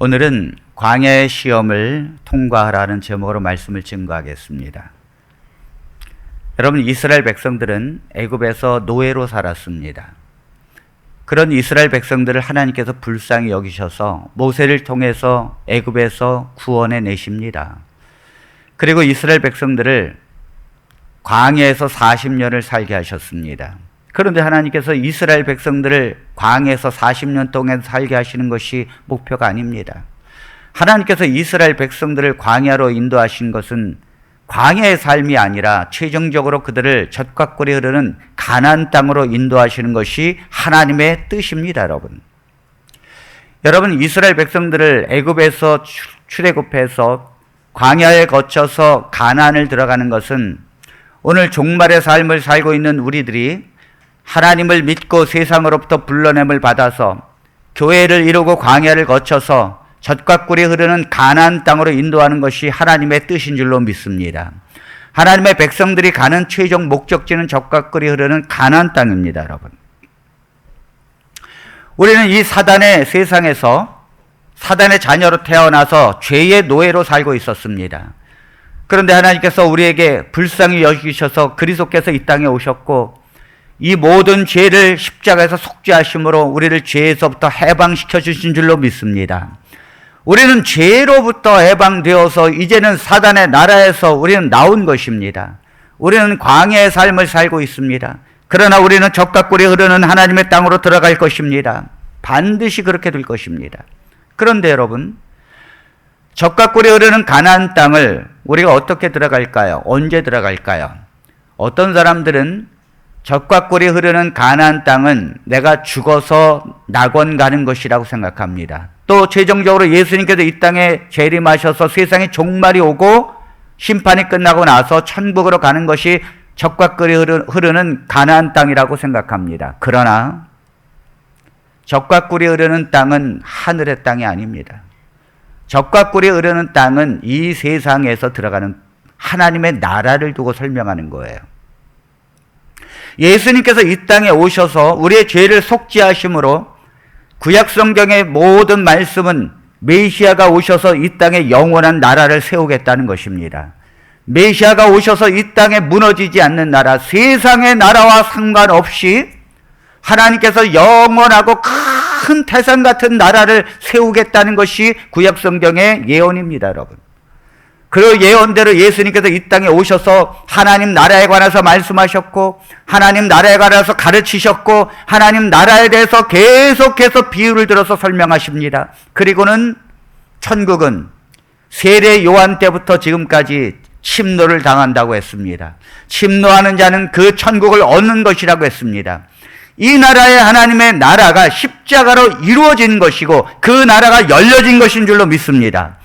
오늘은 광야의 시험을 통과하라는 제목으로 말씀을 증거하겠습니다. 여러분, 이스라엘 백성들은 애굽에서 노예로 살았습니다. 그런 이스라엘 백성들을 하나님께서 불쌍히 여기셔서 모세를 통해서 애굽에서 구원해 내십니다. 그리고 이스라엘 백성들을 광야에서 40년을 살게 하셨습니다. 그런데 하나님께서 이스라엘 백성들을 광야에서 40년 동안 살게 하시는 것이 목표가 아닙니다. 하나님께서 이스라엘 백성들을 광야로 인도하신 것은 광야의 삶이 아니라 최종적으로 그들을 젖과 꿀이 흐르는 가나안 땅으로 인도하시는 것이 하나님의 뜻입니다, 여러분. 여러분, 이스라엘 백성들을 애굽에서 출애굽해서 광야에 거쳐서 가나안을 들어가는 것은 오늘 종말의 삶을 살고 있는 우리들이 하나님을 믿고 세상으로부터 불러냄을 받아서 교회를 이루고 광야를 거쳐서 젖과 꿀이 흐르는 가나안 땅으로 인도하는 것이 하나님의 뜻인 줄로 믿습니다. 하나님의 백성들이 가는 최종 목적지는 젖과 꿀이 흐르는 가나안 땅입니다, 여러분. 우리는 이 사단의 세상에서 사단의 자녀로 태어나서 죄의 노예로 살고 있었습니다. 그런데 하나님께서 우리에게 불쌍히 여기셔서 그리스도께서 이 땅에 오셨고 이 모든 죄를 십자가에서 속죄하심으로 우리를 죄에서부터 해방시켜 주신 줄로 믿습니다. 우리는 죄로부터 해방되어서 이제는 사단의 나라에서 우리는 나온 것입니다. 우리는 광야의 삶을 살고 있습니다. 그러나 우리는 젖과 꿀이 흐르는 하나님의 땅으로 들어갈 것입니다. 반드시 그렇게 될 것입니다. 그런데 여러분, 젖과 꿀이 흐르는 가나안 땅을 우리가 어떻게 들어갈까요? 언제 들어갈까요? 어떤 사람들은 젖과 꿀이 흐르는 가나안 땅은 내가 죽어서 낙원 가는 것이라고 생각합니다. 또 최종적으로 예수님께서 이 땅에 재림하셔서 세상의 종말이 오고 심판이 끝나고 나서 천국으로 가는 것이 젖과 꿀이 흐르는 가나안 땅이라고 생각합니다. 그러나 젖과 꿀이 흐르는 땅은 하늘의 땅이 아닙니다. 젖과 꿀이 흐르는 땅은 이 세상에서 들어가는 하나님의 나라를 두고 설명하는 거예요. 예수님께서 이 땅에 오셔서 우리의 죄를 속죄하심으로 구약 성경의 모든 말씀은 메시아가 오셔서 이 땅에 영원한 나라를 세우겠다는 것입니다. 메시아가 오셔서 이 땅에 무너지지 않는 나라, 세상의 나라와 상관없이 하나님께서 영원하고 큰 태산 같은 나라를 세우겠다는 것이 구약 성경의 예언입니다, 여러분. 그 예언대로 예수님께서 이 땅에 오셔서 하나님 나라에 관해서 말씀하셨고 하나님 나라에 관해서 가르치셨고 하나님 나라에 대해서 계속해서 비유를 들어서 설명하십니다. 그리고는 천국은 세례 요한 때부터 지금까지 침노를 당한다고 했습니다. 침노하는 자는 그 천국을 얻는 것이라고 했습니다. 이 나라의 하나님의 나라가 십자가로 이루어진 것이고 그 나라가 열려진 것인 줄로 믿습니다.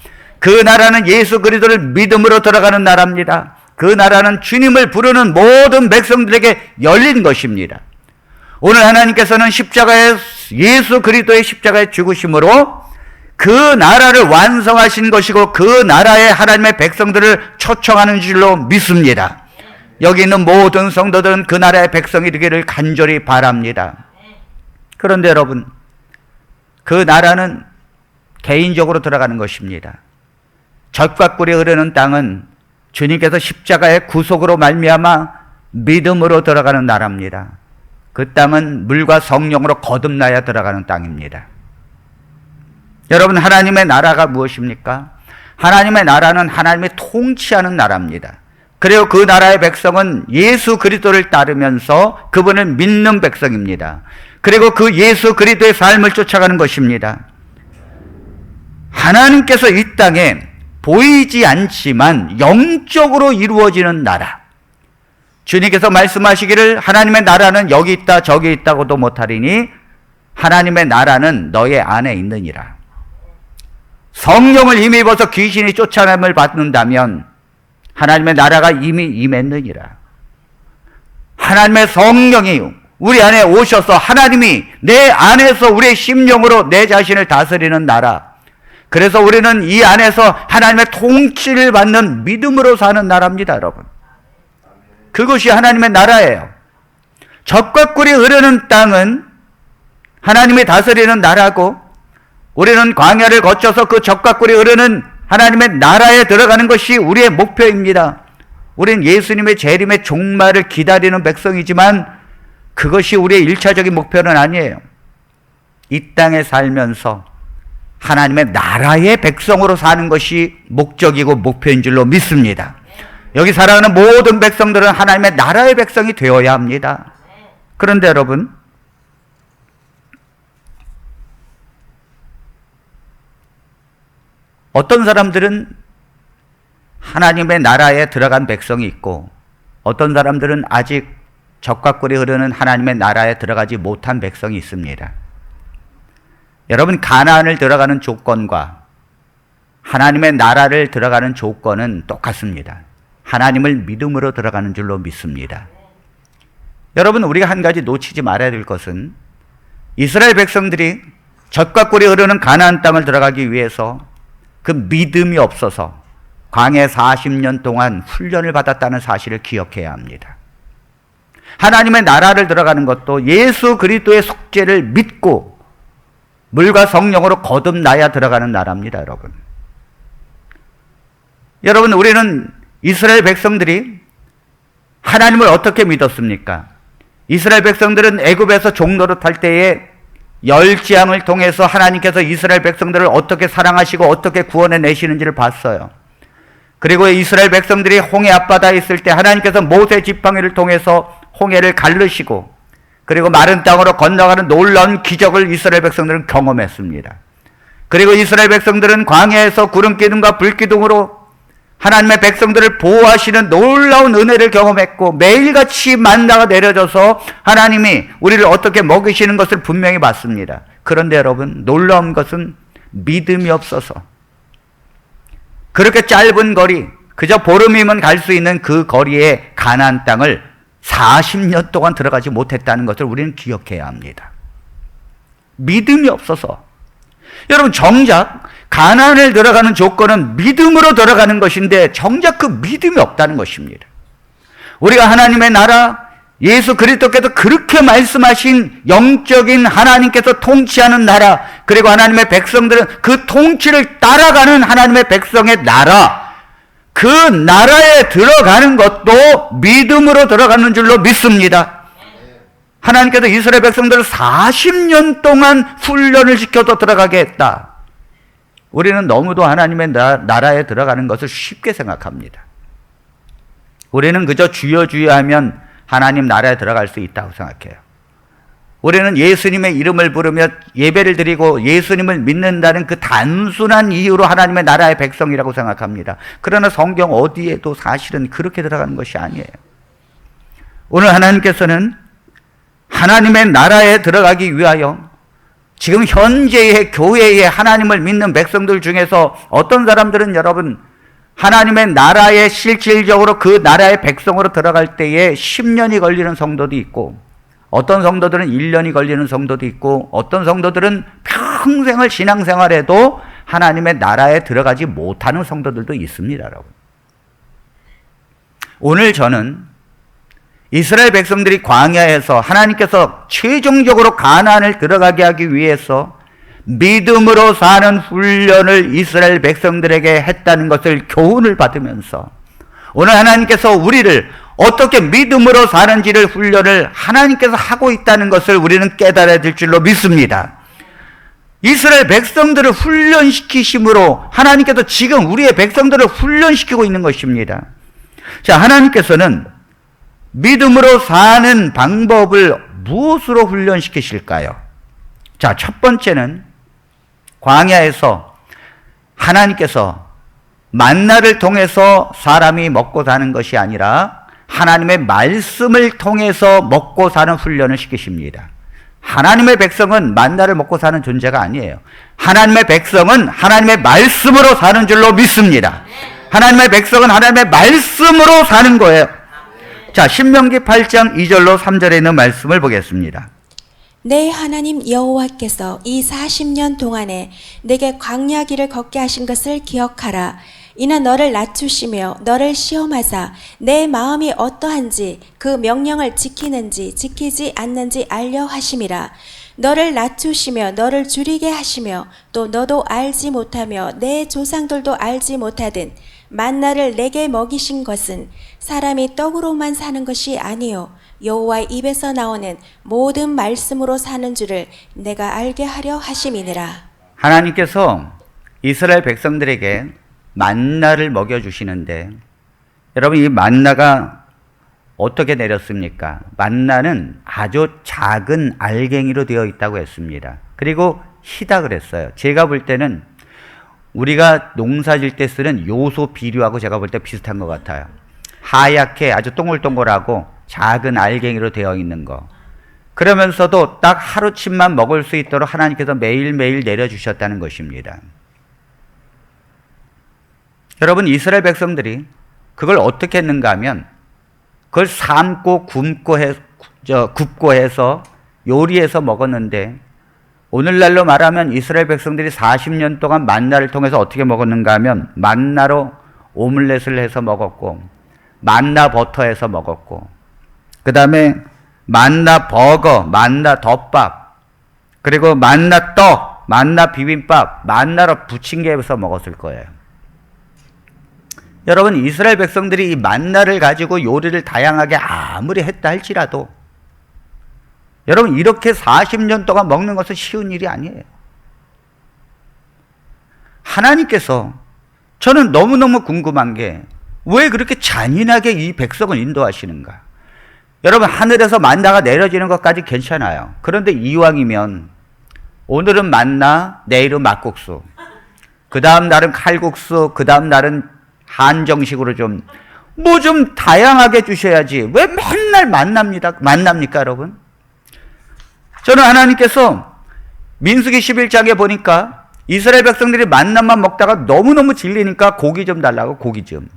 그 나라는 예수 그리스도를 믿음으로 들어가는 나라입니다. 그 나라는 주님을 부르는 모든 백성들에게 열린 것입니다. 오늘 하나님께서는 십자가에 예수 그리스도의 십자가에 죽으심으로 그 나라를 완성하신 것이고 그 나라의 하나님의 백성들을 초청하는 줄로 믿습니다. 여기 있는 모든 성도들은 그 나라의 백성이 되기를 간절히 바랍니다. 그런데 여러분, 그 나라는 개인적으로 들어가는 것입니다. 젖과 꿀이 흐르는 땅은 주님께서 십자가의 구속으로 말미암아 믿음으로 들어가는 나라입니다. 그 땅은 물과 성령으로 거듭나야 들어가는 땅입니다. 여러분, 하나님의 나라가 무엇입니까? 하나님의 나라는 하나님이 통치하는 나라입니다. 그리고 그 나라의 백성은 예수 그리스도를 따르면서 그분을 믿는 백성입니다. 그리고 그 예수 그리스도의 삶을 쫓아가는 것입니다. 하나님께서 이 땅에 보이지 않지만 영적으로 이루어지는 나라. 주님께서 말씀하시기를 하나님의 나라는 여기 있다 저기 있다고도 못하리니 하나님의 나라는 너의 안에 있느니라. 성령을 힘입어서 귀신이 쫓아냄을 받는다면 하나님의 나라가 이미 임했느니라. 하나님의 성령이 우리 안에 오셔서 하나님이 내 안에서 우리의 심령으로 내 자신을 다스리는 나라. 그래서 우리는 이 안에서 하나님의 통치를 받는 믿음으로 사는 나라입니다, 여러분. 그것이 하나님의 나라예요. 젖과 꿀이 흐르는 땅은 하나님이 다스리는 나라고 우리는 광야를 거쳐서 그 적과 꿀이 흐르는 하나님의 나라에 들어가는 것이 우리의 목표입니다. 우리는 예수님의 재림의 종말을 기다리는 백성이지만 그것이 우리의 1차적인 목표는 아니에요. 이 땅에 살면서 하나님의 나라의 백성으로 사는 것이 목적이고 목표인 줄로 믿습니다. 여기 살아가는 모든 백성들은 하나님의 나라의 백성이 되어야 합니다. 그런데 여러분, 어떤 사람들은 하나님의 나라에 들어간 백성이 있고 어떤 사람들은 아직 적과 꿀이 흐르는 하나님의 나라에 들어가지 못한 백성이 있습니다. 여러분, 가나안을 들어가는 조건과 하나님의 나라를 들어가는 조건은 똑같습니다. 하나님을 믿음으로 들어가는 줄로 믿습니다. 여러분, 우리가 한 가지 놓치지 말아야 될 것은 이스라엘 백성들이 젖과 꿀이 흐르는 가나안 땅을 들어가기 위해서 그 믿음이 없어서 광야 40년 동안 훈련을 받았다는 사실을 기억해야 합니다. 하나님의 나라를 들어가는 것도 예수 그리스도의 속죄를 믿고 물과 성령으로 거듭나야 들어가는 나라입니다, 여러분. 여러분, 우리는 이스라엘 백성들이 하나님을 어떻게 믿었습니까? 이스라엘 백성들은 애굽에서 종노릇할 때에 열지향을 통해서 하나님께서 이스라엘 백성들을 어떻게 사랑하시고 어떻게 구원해 내시는지를 봤어요. 그리고 이스라엘 백성들이 홍해 앞바다에 있을 때 하나님께서 모세 지팡이를 통해서 홍해를 가르시고 그리고 마른 땅으로 건너가는 놀라운 기적을 이스라엘 백성들은 경험했습니다. 그리고 이스라엘 백성들은 광야에서 구름 기둥과 불 기둥으로 하나님의 백성들을 보호하시는 놀라운 은혜를 경험했고 매일같이 만나가 내려져서 하나님이 우리를 어떻게 먹이시는 것을 분명히 봤습니다. 그런데 여러분, 놀라운 것은 믿음이 없어서 그렇게 짧은 거리, 그저 보름이면 갈 수 있는 그 거리에 가나안 땅을 40년 동안 들어가지 못했다는 것을 우리는 기억해야 합니다. 믿음이 없어서. 여러분, 정작 가나안을 들어가는 조건은 믿음으로 들어가는 것인데 정작 그 믿음이 없다는 것입니다. 우리가 하나님의 나라, 예수 그리스도께서 그렇게 말씀하신 영적인 하나님께서 통치하는 나라, 그리고 하나님의 백성들은 그 통치를 따라가는 하나님의 백성의 나라, 그 나라에 들어가는 것도 믿음으로 들어가는 줄로 믿습니다. 하나님께서 이스라엘 백성들을 40년 동안 훈련을 시켜서 들어가게 했다. 우리는 너무도 하나님의 나라에 들어가는 것을 쉽게 생각합니다. 우리는 그저 주여 주여 하면 하나님 나라에 들어갈 수 있다고 생각해요. 우리는 예수님의 이름을 부르며 예배를 드리고 예수님을 믿는다는 그 단순한 이유로 하나님의 나라의 백성이라고 생각합니다. 그러나 성경 어디에도 사실은 그렇게 들어가는 것이 아니에요. 오늘 하나님께서는 하나님의 나라에 들어가기 위하여 지금 현재의 교회에 하나님을 믿는 백성들 중에서 어떤 사람들은 여러분 하나님의 나라에 실질적으로 그 나라의 백성으로 들어갈 때에 10년이 걸리는 성도도 있고 어떤 성도들은 1년이 걸리는 성도도 있고 어떤 성도들은 평생을 신앙생활해도 하나님의 나라에 들어가지 못하는 성도들도 있습니다, 여러분. 오늘 저는 이스라엘 백성들이 광야에서 하나님께서 최종적으로 가나안을 들어가게 하기 위해서 믿음으로 사는 훈련을 이스라엘 백성들에게 했다는 것을 교훈을 받으면서 오늘 하나님께서 우리를 어떻게 믿음으로 사는지를 훈련을 하나님께서 하고 있다는 것을 우리는 깨달아야 될 줄로 믿습니다. 이스라엘 백성들을 훈련시키심으로 하나님께서 지금 우리의 백성들을 훈련시키고 있는 것입니다. 자, 하나님께서는 믿음으로 사는 방법을 무엇으로 훈련시키실까요? 자, 첫 번째는 광야에서 하나님께서 만나를 통해서 사람이 먹고 사는 것이 아니라 하나님의 말씀을 통해서 먹고 사는 훈련을 시키십니다. 하나님의 백성은 만나를 먹고 사는 존재가 아니에요. 하나님의 백성은 하나님의 말씀으로 사는 줄로 믿습니다. 하나님의 백성은 하나님의 말씀으로 사는 거예요. 자, 신명기 8장 2절로 3절에 있는 말씀을 보겠습니다. 내 하나님 여호와께서 이 40년 동안에 내게 광야 길을 걷게 하신 것을 기억하라. 이는 너를 낮추시며 너를 시험하사 내 마음이 어떠한지 그 명령을 지키는지 지키지 않는지 알려 하심이라. 너를 낮추시며 너를 줄이게 하시며 또 너도 알지 못하며 내 조상들도 알지 못하든 만나를 내게 먹이신 것은 사람이 떡으로만 사는 것이 아니요 여호와의 입에서 나오는 모든 말씀으로 사는 줄을 내가 알게 하려 하심이니라. 하나님께서 이스라엘 백성들에게 만나를 먹여주시는데, 여러분, 이 만나가 어떻게 내렸습니까? 만나는 아주 작은 알갱이로 되어 있다고 했습니다. 그리고 희다 그랬어요. 제가 볼 때는 우리가 농사 질 때 쓰는 요소 비료하고 제가 볼 때 비슷한 것 같아요. 하얗게 아주 동글동글하고 작은 알갱이로 되어 있는 거. 그러면서도 딱 하루쯤만 먹을 수 있도록 하나님께서 매일매일 내려주셨다는 것입니다. 여러분, 이스라엘 백성들이 그걸 어떻게 했는가 하면 그걸 삶고 굽고 해서 요리해서 먹었는데, 오늘날로 말하면 이스라엘 백성들이 40년 동안 만나를 통해서 어떻게 먹었는가 하면 만나로 오믈렛을 해서 먹었고, 만나 버터해서 먹었고, 그 다음에 만나 버거, 만나 덮밥, 그리고 만나 떡, 만나 비빔밥, 만나로 부침개 해서 먹었을 거예요. 여러분, 이스라엘 백성들이 이 만나를 가지고 요리를 다양하게 아무리 했다 할지라도 여러분, 이렇게 40년 동안 먹는 것은 쉬운 일이 아니에요. 하나님께서, 저는 너무너무 궁금한 게 왜 그렇게 잔인하게 이 백성을 인도하시는가? 여러분, 하늘에서 만나가 내려지는 것까지 괜찮아요. 그런데 이왕이면 오늘은 만나, 내일은 막국수, 그 다음 날은 칼국수, 그 다음 날은 한정식으로 좀 다양하게 주셔야지. 왜 맨날 만납니까, 여러분? 저는 하나님께서 민수기 11장에 보니까 이스라엘 백성들이 만나만 먹다가 너무너무 질리니까 고기 좀 달라고, 고기 좀.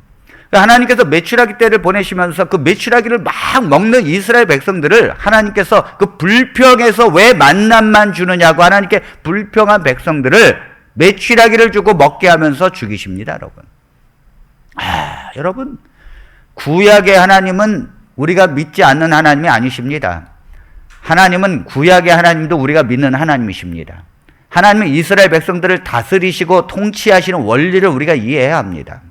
하나님께서 메추라기 떼를 보내시면서 그 메추라기를 막 먹는 이스라엘 백성들을 하나님께서 그 불평해서 왜 만남만 주느냐고 하나님께 불평한 백성들을 메추라기를 주고 먹게 하면서 죽이십니다, 여러분. 여러분, 구약의 하나님은 우리가 믿지 않는 하나님이 아니십니다. 하나님은 구약의 하나님도 우리가 믿는 하나님이십니다. 하나님은 이스라엘 백성들을 다스리시고 통치하시는 원리를 우리가 이해해야 합니다.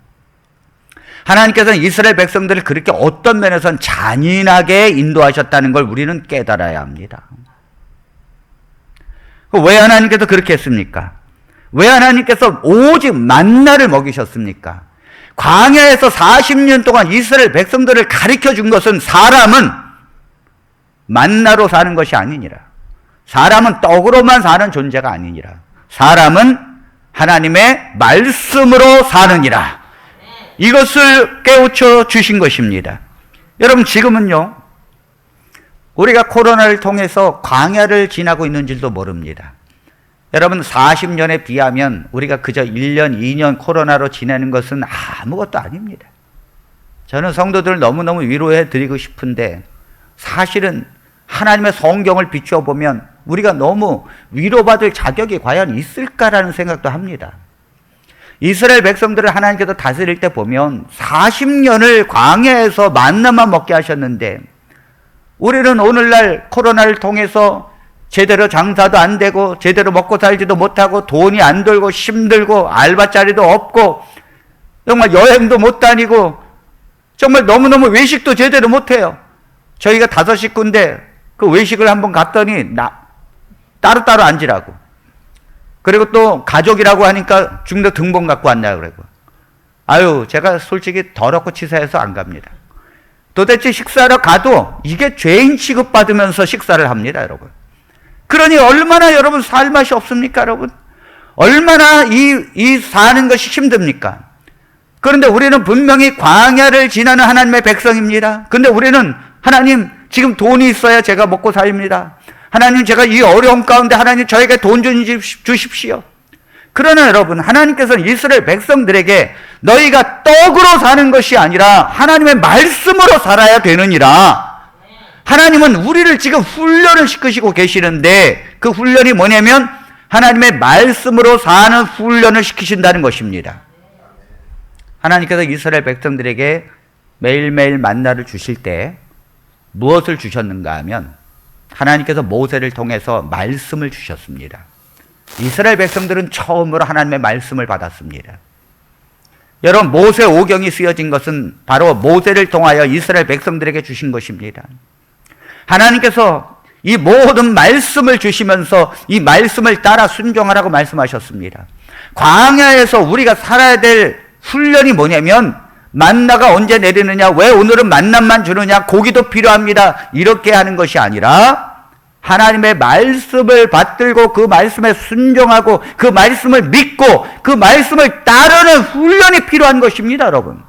하나님께서는 이스라엘 백성들을 그렇게 어떤 면에서는 잔인하게 인도하셨다는 걸 우리는 깨달아야 합니다. 왜 하나님께서 그렇게 했습니까? 왜 하나님께서 오직 만나를 먹이셨습니까? 광야에서 40년 동안 이스라엘 백성들을 가르쳐 준 것은 사람은 만나로 사는 것이 아니니라. 사람은 떡으로만 사는 존재가 아니니라. 사람은 하나님의 말씀으로 사느니라. 이것을 깨우쳐 주신 것입니다. 여러분, 지금은요, 우리가 코로나를 통해서 광야를 지나고 있는 줄도 모릅니다. 여러분, 40년에 비하면 우리가 그저 1년, 2년 코로나로 지내는 것은 아무것도 아닙니다. 저는 성도들을 너무너무 위로해 드리고 싶은데, 사실은 하나님의 성경을 비추어 보면 우리가 너무 위로받을 자격이 과연 있을까라는 생각도 합니다. 이스라엘 백성들을 하나님께서 다스릴 때 보면 40년을 광야에서 만나만 먹게 하셨는데, 우리는 오늘날 코로나를 통해서 제대로 장사도 안 되고 제대로 먹고 살지도 못하고 돈이 안 돌고 힘들고 알바자리도 없고 정말 여행도 못 다니고 정말 너무너무 외식도 제대로 못해요. 저희가 5 식구인데 그 외식을 한번 갔더니 따로따로 앉으라고. 그리고 또 가족이라고 하니까 중도 등본 갖고 왔냐고 그러고. 아유, 제가 솔직히 더럽고 치사해서 안 갑니다. 도대체 식사하러 가도 이게 죄인 취급받으면서 식사를 합니다, 여러분. 그러니 얼마나 여러분 살 맛이 없습니까, 여러분? 얼마나 이 사는 것이 힘듭니까? 그런데 우리는 분명히 광야를 지나는 하나님의 백성입니다. 그런데 우리는 하나님, 지금 돈이 있어야 제가 먹고 삽니다. 하나님, 제가 이 어려움 가운데 하나님 저에게 돈 주십시오. 그러나 여러분, 하나님께서는 이스라엘 백성들에게 너희가 떡으로 사는 것이 아니라 하나님의 말씀으로 살아야 되느니라. 하나님은 우리를 지금 훈련을 시키시고 계시는데, 그 훈련이 뭐냐면 하나님의 말씀으로 사는 훈련을 시키신다는 것입니다. 하나님께서 이스라엘 백성들에게 매일매일 만나를 주실 때 무엇을 주셨는가 하면 하나님께서 모세를 통해서 말씀을 주셨습니다. 이스라엘 백성들은 처음으로 하나님의 말씀을 받았습니다. 여러분, 모세 오경이 쓰여진 것은 바로 모세를 통하여 이스라엘 백성들에게 주신 것입니다. 하나님께서 이 모든 말씀을 주시면서 이 말씀을 따라 순종하라고 말씀하셨습니다. 광야에서 우리가 살아야 될 훈련이 뭐냐면, 만나가 언제 내리느냐, 왜 오늘은 만나만 주느냐, 고기도 필요합니다, 이렇게 하는 것이 아니라 하나님의 말씀을 받들고 그 말씀에 순종하고 그 말씀을 믿고 그 말씀을 따르는 훈련이 필요한 것입니다, 여러분.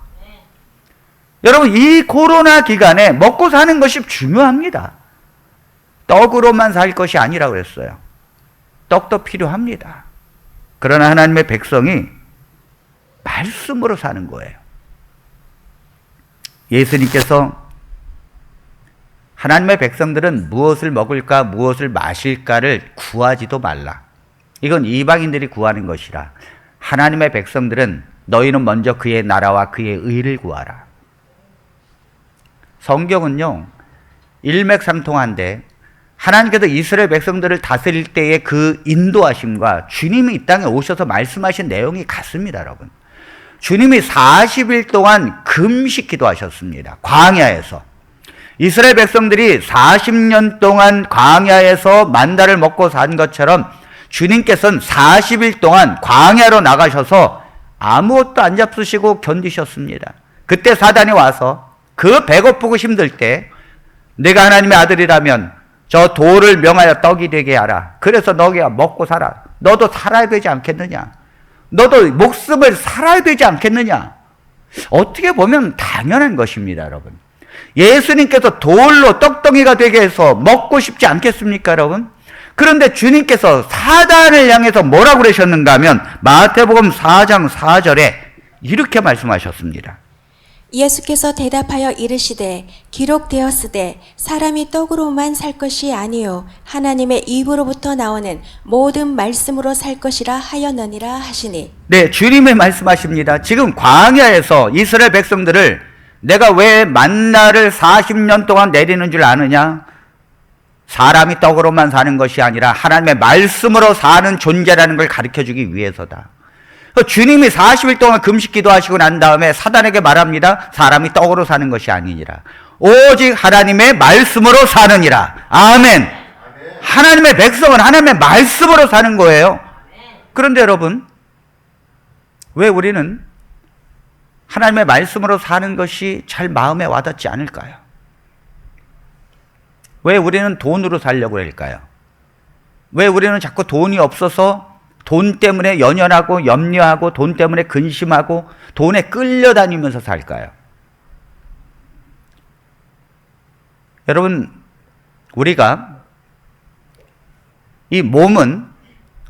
여러분, 이 코로나 기간에 먹고 사는 것이 중요합니다. 떡으로만 살 것이 아니라고 그랬어요. 떡도 필요합니다. 그러나 하나님의 백성이 말씀으로 사는 거예요. 예수님께서 하나님의 백성들은 무엇을 먹을까 무엇을 마실까를 구하지도 말라. 이건 이방인들이 구하는 것이라. 하나님의 백성들은 너희는 먼저 그의 나라와 그의 의를 구하라. 성경은요, 일맥상통한데 하나님께서 이스라엘 백성들을 다스릴 때의 그 인도하심과 주님이 이 땅에 오셔서 말씀하신 내용이 같습니다, 여러분. 주님이 40일 동안 금식 기도하셨습니다. 광야에서. 이스라엘 백성들이 40년 동안 광야에서 만나를 먹고 산 것처럼 주님께서는 40일 동안 광야로 나가셔서 아무것도 안 잡수시고 견디셨습니다. 그때 사단이 와서 그 배고프고 힘들 때 내가 하나님의 아들이라면 저 돌을 명하여 떡이 되게 하라. 그래서 너가 먹고 살아. 너도 살아야 되지 않겠느냐? 너도 목숨을 살아야 되지 않겠느냐? 어떻게 보면 당연한 것입니다, 여러분. 예수님께서 돌로 떡덩이가 되게 해서 먹고 싶지 않겠습니까, 여러분? 그런데 주님께서 사단을 향해서 뭐라고 그러셨는가 하면 마태복음 4장 4절에 이렇게 말씀하셨습니다. 예수께서 대답하여 이르시되 기록되었으되 사람이 떡으로만 살 것이 아니요 하나님의 입으로부터 나오는 모든 말씀으로 살 것이라 하였느니라 하시니. 네, 주님의 말씀하십니다. 지금 광야에서 이스라엘 백성들을 내가 왜 만나를 40년 동안 내리는 줄 아느냐? 사람이 떡으로만 사는 것이 아니라 하나님의 말씀으로 사는 존재라는 걸 가르쳐주기 위해서다. 주님이 40일 동안 금식 기도하시고 난 다음에 사단에게 말합니다. 사람이 떡으로 사는 것이 아니니라. 오직 하나님의 말씀으로 사느니라. 아멘. 하나님의 백성은 하나님의 말씀으로 사는 거예요. 그런데 여러분, 왜 우리는 하나님의 말씀으로 사는 것이 잘 마음에 와닿지 않을까요? 왜 우리는 돈으로 살려고 할까요? 왜 우리는 자꾸 돈이 없어서 돈 때문에 연연하고 염려하고 돈 때문에 근심하고 돈에 끌려다니면서 살까요? 여러분, 우리가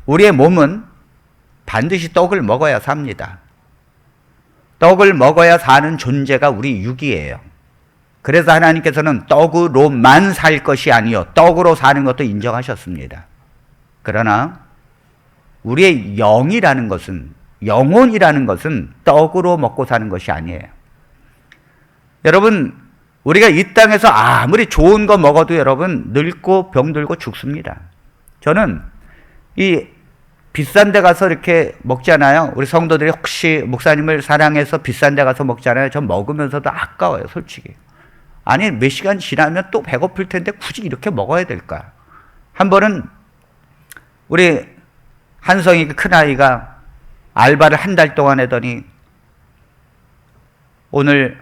우리의 몸은 반드시 떡을 먹어야 삽니다. 떡을 먹어야 사는 존재가 우리 육이에요. 그래서 하나님께서는 떡으로만 살 것이 아니요 떡으로 사는 것도 인정하셨습니다. 그러나 우리의 영이라는 것은, 영혼이라는 것은 떡으로 먹고 사는 것이 아니에요. 여러분, 우리가 이 땅에서 아무리 좋은 거 먹어도 여러분 늙고 병들고 죽습니다. 저는 이 비싼 데 가서 이렇게 먹잖아요. 우리 성도들이 혹시 목사님을 사랑해서 비싼 데 가서 먹잖아요. 전 먹으면서도 아까워요, 솔직히. 아니, 몇 시간 지나면 또 배고플 텐데 굳이 이렇게 먹어야 될까? 한 번은 우리 한성이 큰아이가 알바를 한 달 동안 하더니 오늘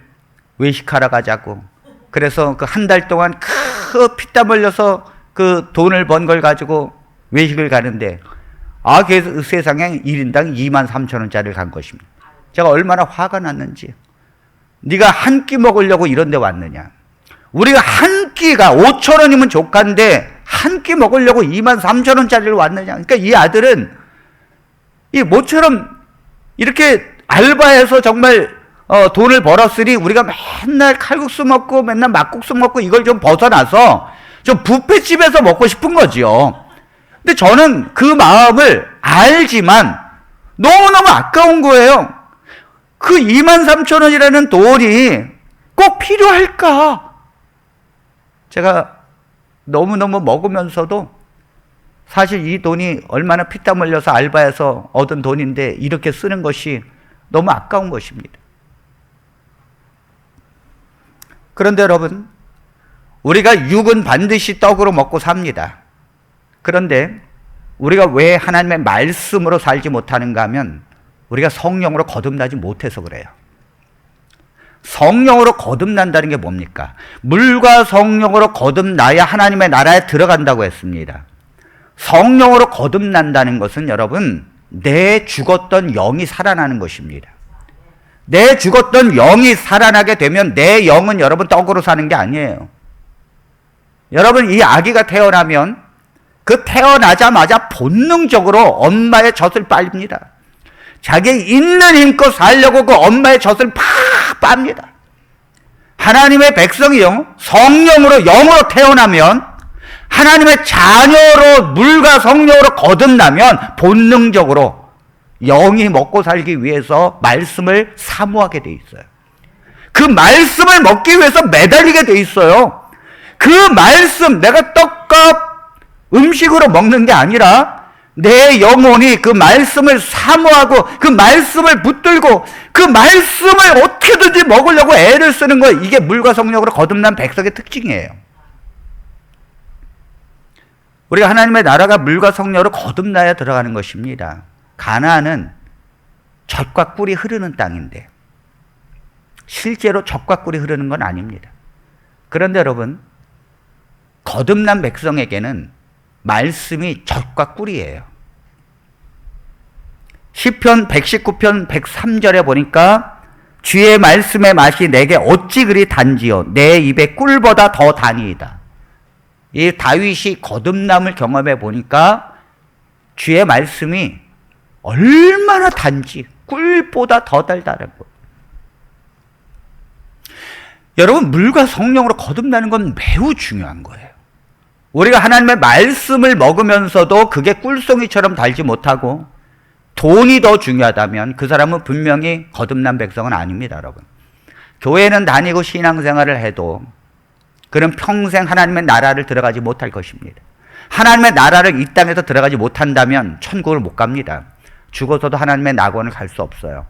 외식하러 가자고. 그래서 그 한 달 동안 그 피땀 흘려서 그 돈을 번 걸 가지고 외식을 가는데 그 세상에 1인당 23,000원짜리를 간 것입니다. 제가 얼마나 화가 났는지. 네가 한 끼 먹으려고 이런 데 왔느냐. 우리가 한 끼가 5,000원이면 족한데 한 끼 먹으려고 23,000원짜리를 왔느냐. 그러니까 이 아들은 이 모처럼 이렇게 알바해서 정말 돈을 벌었으니 우리가 맨날 칼국수 먹고 맨날 막국수 먹고 이걸 좀 벗어나서 좀 뷔페집에서 먹고 싶은 거지요. 근데 저는 그 마음을 알지만 너무너무 아까운 거예요. 그 23,000원이라는 돈이 꼭 필요할까? 제가 너무너무 먹으면서도 사실 이 돈이 얼마나 피땀 흘려서 알바해서 얻은 돈인데 이렇게 쓰는 것이 너무 아까운 것입니다. 그런데 여러분, 우리가 육은 반드시 떡으로 먹고 삽니다. 그런데 우리가 왜 하나님의 말씀으로 살지 못하는가 하면 우리가 성령으로 거듭나지 못해서 그래요. 성령으로 거듭난다는 게 뭡니까? 물과 성령으로 거듭나야 하나님의 나라에 들어간다고 했습니다. 성령으로 거듭난다는 것은 여러분, 내 죽었던 영이 살아나는 것입니다. 내 죽었던 영이 살아나게 되면 내 영은 여러분 떡으로 사는 게 아니에요. 여러분, 이 아기가 태어나면 그 태어나자마자 본능적으로 엄마의 젖을 빨립니다. 자기 있는 힘껏 살려고 그 엄마의 젖을 팍 빱니다. 하나님의 백성이요, 성령으로 영으로 태어나면, 하나님의 자녀로 물과 성령으로 거듭나면 본능적으로 영이 먹고 살기 위해서 말씀을 사모하게 돼 있어요. 그 말씀을 먹기 위해서 매달리게 돼 있어요. 그 말씀, 내가 떡과 음식으로 먹는 게 아니라 내 영혼이 그 말씀을 사모하고 그 말씀을 붙들고 그 말씀을 어떻게든지 먹으려고 애를 쓰는 거예요. 이게 물과 성령으로 거듭난 백성의 특징이에요. 우리가 하나님의 나라가 물과 성령으로 거듭나야 들어가는 것입니다. 가나안은 젖과 꿀이 흐르는 땅인데 실제로 젖과 꿀이 흐르는 건 아닙니다. 그런데 여러분, 거듭난 백성에게는 말씀이 젖과 꿀이에요. 시편 119편 103절에 보니까 주의 말씀의 맛이 내게 어찌 그리 단지요 내 입에 꿀보다 더 다니이다. 이 다윗이 거듭남을 경험해 보니까 주의 말씀이 얼마나 단지 꿀보다 더 달달한 거. 여러분, 물과 성령으로 거듭나는 건 매우 중요한 거예요. 우리가 하나님의 말씀을 먹으면서도 그게 꿀송이처럼 달지 못하고 돈이 더 중요하다면 그 사람은 분명히 거듭난 백성은 아닙니다, 여러분. 교회는 다니고 신앙생활을 해도 그는 평생 하나님의 나라를 들어가지 못할 것입니다. 하나님의 나라를 이 땅에서 들어가지 못한다면 천국을 못 갑니다. 죽어서도 하나님의 낙원을 갈 수 없어요.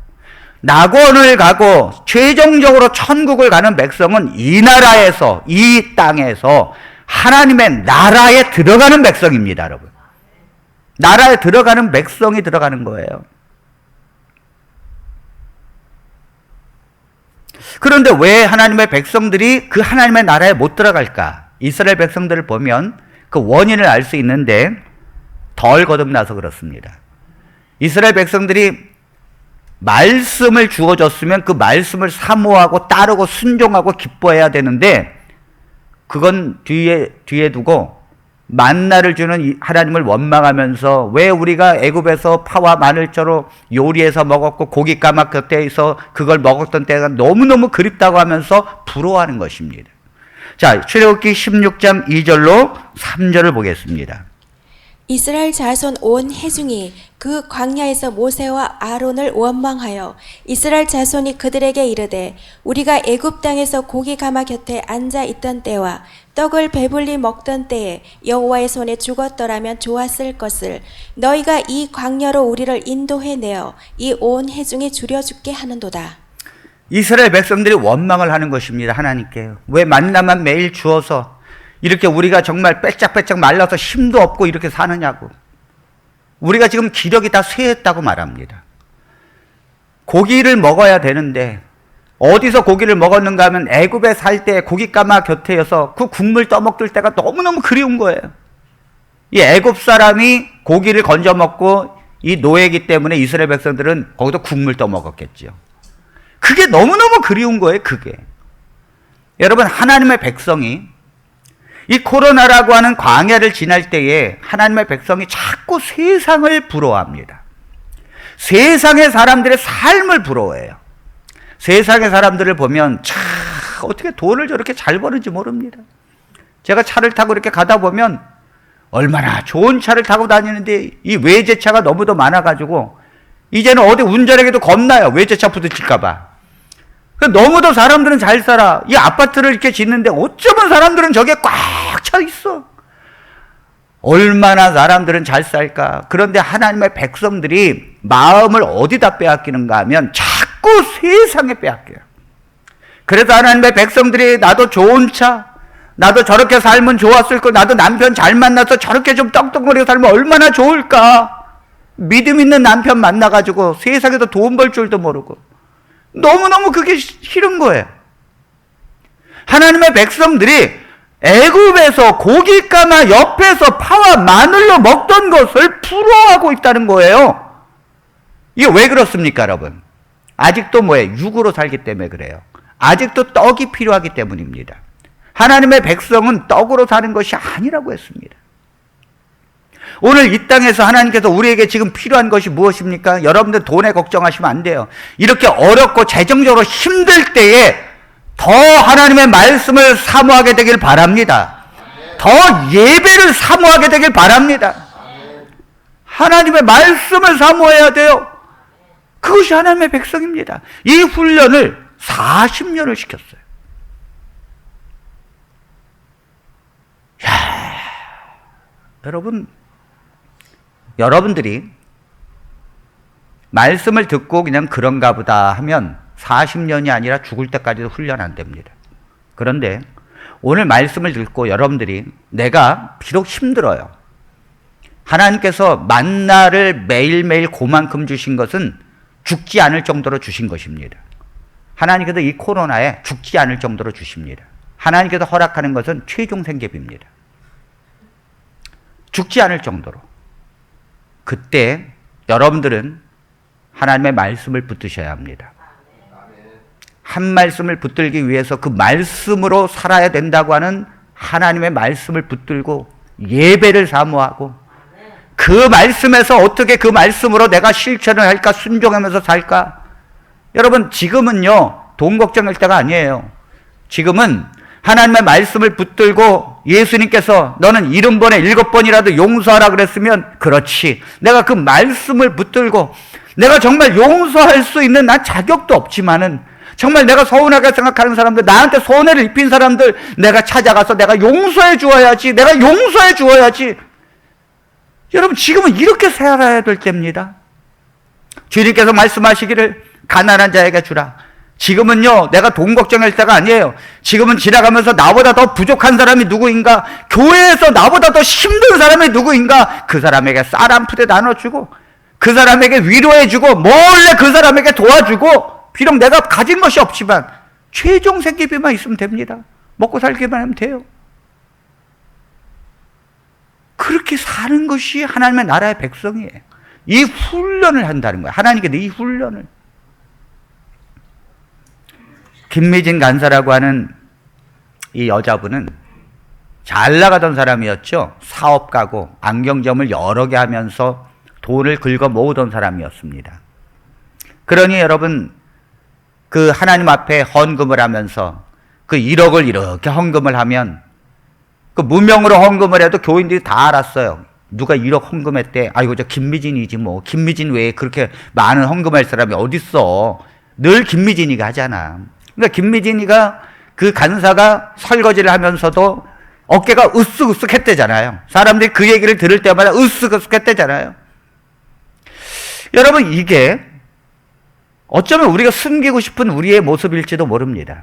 낙원을 가고 최종적으로 천국을 가는 백성은 이 나라에서, 이 땅에서 하나님의 나라에 들어가는 백성입니다, 여러분. 나라에 들어가는 백성이 들어가는 거예요. 그런데 왜 하나님의 백성들이 그 하나님의 나라에 못 들어갈까? 이스라엘 백성들을 보면 그 원인을 알 수 있는데 덜 거듭나서 그렇습니다. 이스라엘 백성들이 말씀을 주어졌으면 그 말씀을 사모하고 따르고 순종하고 기뻐해야 되는데 그건 뒤에 두고 만나를 주는 하나님을 원망하면서 왜 우리가 애굽에서 파와 마늘조로 요리해서 먹었고 고기 까막 곁에서 그걸 먹었던 때가 너무너무 그립다고 하면서 부러워하는 것입니다. 자, 출애굽기 16장 2절로 3절을 보겠습니다. 이스라엘 자손 온 회중이 그 광야에서 모세와 아론을 원망하여 이스라엘 자손이 그들에게 이르되 우리가 애굽 땅에서 고기 가마 곁에 앉아 있던 때와 떡을 배불리 먹던 때에 여호와의 손에 죽었더라면 좋았을 것을 너희가 이 광야로 우리를 인도해 내어 이 온 회중이 줄여 죽게 하는도다. 이스라엘 백성들이 원망을 하는 것입니다. 하나님께 왜 만나만 매일 주어서 이렇게 우리가 정말 빼짝빼짝 말라서 힘도 없고 이렇게 사느냐고. 우리가 지금 기력이 다 쇠했다고 말합니다. 고기를 먹어야 되는데 어디서 고기를 먹었는가 하면 애굽에 살 때 고깃가마 곁에여서 그 국물 떠먹을 때가 너무너무 그리운 거예요. 이 애굽 사람이 고기를 건져 먹고 이 노예이기 때문에 이스라엘 백성들은 거기서 국물 떠먹었겠죠. 그게 너무너무 그리운 거예요, 그게. 여러분, 하나님의 백성이 이 코로나라고 하는 광야를 지날 때에 하나님의 백성이 자꾸 세상을 부러워합니다. 세상의 사람들의 삶을 부러워해요. 세상의 사람들을 보면 참 어떻게 돈을 저렇게 잘 버는지 모릅니다. 제가 차를 타고 이렇게 가다 보면 얼마나 좋은 차를 타고 다니는데 이 외제차가 너무도 많아가지고 이제는 어디 운전하기도 겁나요. 외제차 부딪힐까 봐. 너무도 사람들은 잘 살아. 이 아파트를 이렇게 짓는데 어쩌면 사람들은 저게 꽉 차 있어. 얼마나 사람들은 잘 살까. 그런데 하나님의 백성들이 마음을 어디다 빼앗기는가 하면 자꾸 세상에 빼앗겨요. 그래서 하나님의 백성들이 나도 좋은 차, 나도 저렇게 살면 좋았을 거, 나도 남편 잘 만나서 저렇게 좀 떡떡거리고 살면 얼마나 좋을까. 믿음 있는 남편 만나가지고 세상에서 돈 벌 줄도 모르고 너무너무 그게 싫은 거예요. 하나님의 백성들이 애굽에서 고기 까마 옆에서 파와 마늘로 먹던 것을 부러워하고 있다는 거예요. 이게 왜 그렇습니까, 여러분? 아직도 뭐예요? 육으로 살기 때문에 그래요. 아직도 떡이 필요하기 때문입니다. 하나님의 백성은 떡으로 사는 것이 아니라고 했습니다. 오늘 이 땅에서 하나님께서 우리에게 지금 필요한 것이 무엇입니까? 여러분들 돈에 걱정하시면 안 돼요. 이렇게 어렵고 재정적으로 힘들 때에 더 하나님의 말씀을 사모하게 되길 바랍니다. 더 예배를 사모하게 되길 바랍니다. 하나님의 말씀을 사모해야 돼요. 그것이 하나님의 백성입니다. 이 훈련을 40년을 시켰어요. 여러분들이 말씀을 듣고 그냥 그런가 보다 하면 40년이 아니라 죽을 때까지도 훈련 안 됩니다. 그런데 오늘 말씀을 듣고 여러분들이 내가 비록 힘들어요. 하나님께서 만나를 매일매일 그만큼 주신 것은 죽지 않을 정도로 주신 것입니다. 하나님께서 이 코로나에 죽지 않을 정도로 주십니다. 하나님께서 허락하는 것은 최종 생계비입니다. 죽지 않을 정도로. 그때 여러분들은 하나님의 말씀을 붙드셔야 합니다. 한 말씀을 붙들기 위해서 그 말씀으로 살아야 된다고 하는 하나님의 말씀을 붙들고 예배를 사모하고 그 말씀에서 어떻게 그 말씀으로 내가 실천을 할까, 순종하면서 살까. 여러분, 지금은요 돈 걱정할 때가 아니에요. 지금은 하나님의 말씀을 붙들고 예수님께서 너는 70번에 7번이라도 용서하라 그랬으면 그렇지, 내가 그 말씀을 붙들고 내가 정말 용서할 수 있는 난 자격도 없지만은 정말 내가 서운하게 생각하는 사람들, 나한테 손해를 입힌 사람들 내가 찾아가서 내가 용서해 주어야지. 내가 용서해 주어야지. 여러분, 지금은 이렇게 살아야 될 때입니다. 주님께서 말씀하시기를 가난한 자에게 주라. 지금은요 내가 돈 걱정할 때가 아니에요. 지금은 지나가면서 나보다 더 부족한 사람이 누구인가, 교회에서 나보다 더 힘든 사람이 누구인가, 그 사람에게 쌀 한 푸대 나눠주고 그 사람에게 위로해주고 몰래 그 사람에게 도와주고, 비록 내가 가진 것이 없지만 최종 생계비만 있으면 됩니다. 먹고 살기만 하면 돼요. 그렇게 사는 것이 하나님의 나라의 백성이에요. 이 훈련을 한다는 거예요. 하나님께서 이 훈련을. 김미진 간사라고 하는 이 여자분은 잘 나가던 사람이었죠. 사업가고 안경점을 여러 개 하면서 돈을 긁어 모으던 사람이었습니다. 그러니 여러분, 그 하나님 앞에 헌금을 하면서 그 1억을 이렇게 헌금을 하면, 그 무명으로 헌금을 해도 교인들이 다 알았어요. 누가 1억 헌금했대. 아이고 저 김미진이지 뭐. 김미진 외에 그렇게 많은 헌금할 사람이 어딨어. 늘 김미진이가 하잖아. 그러니까 김미진이가, 그 간사가 설거지를 하면서도 어깨가 으쓱으쓱 했대잖아요. 사람들이 그 얘기를 들을 때마다 으쓱으쓱 했대잖아요. 여러분, 이게 어쩌면 우리가 숨기고 싶은 우리의 모습일지도 모릅니다.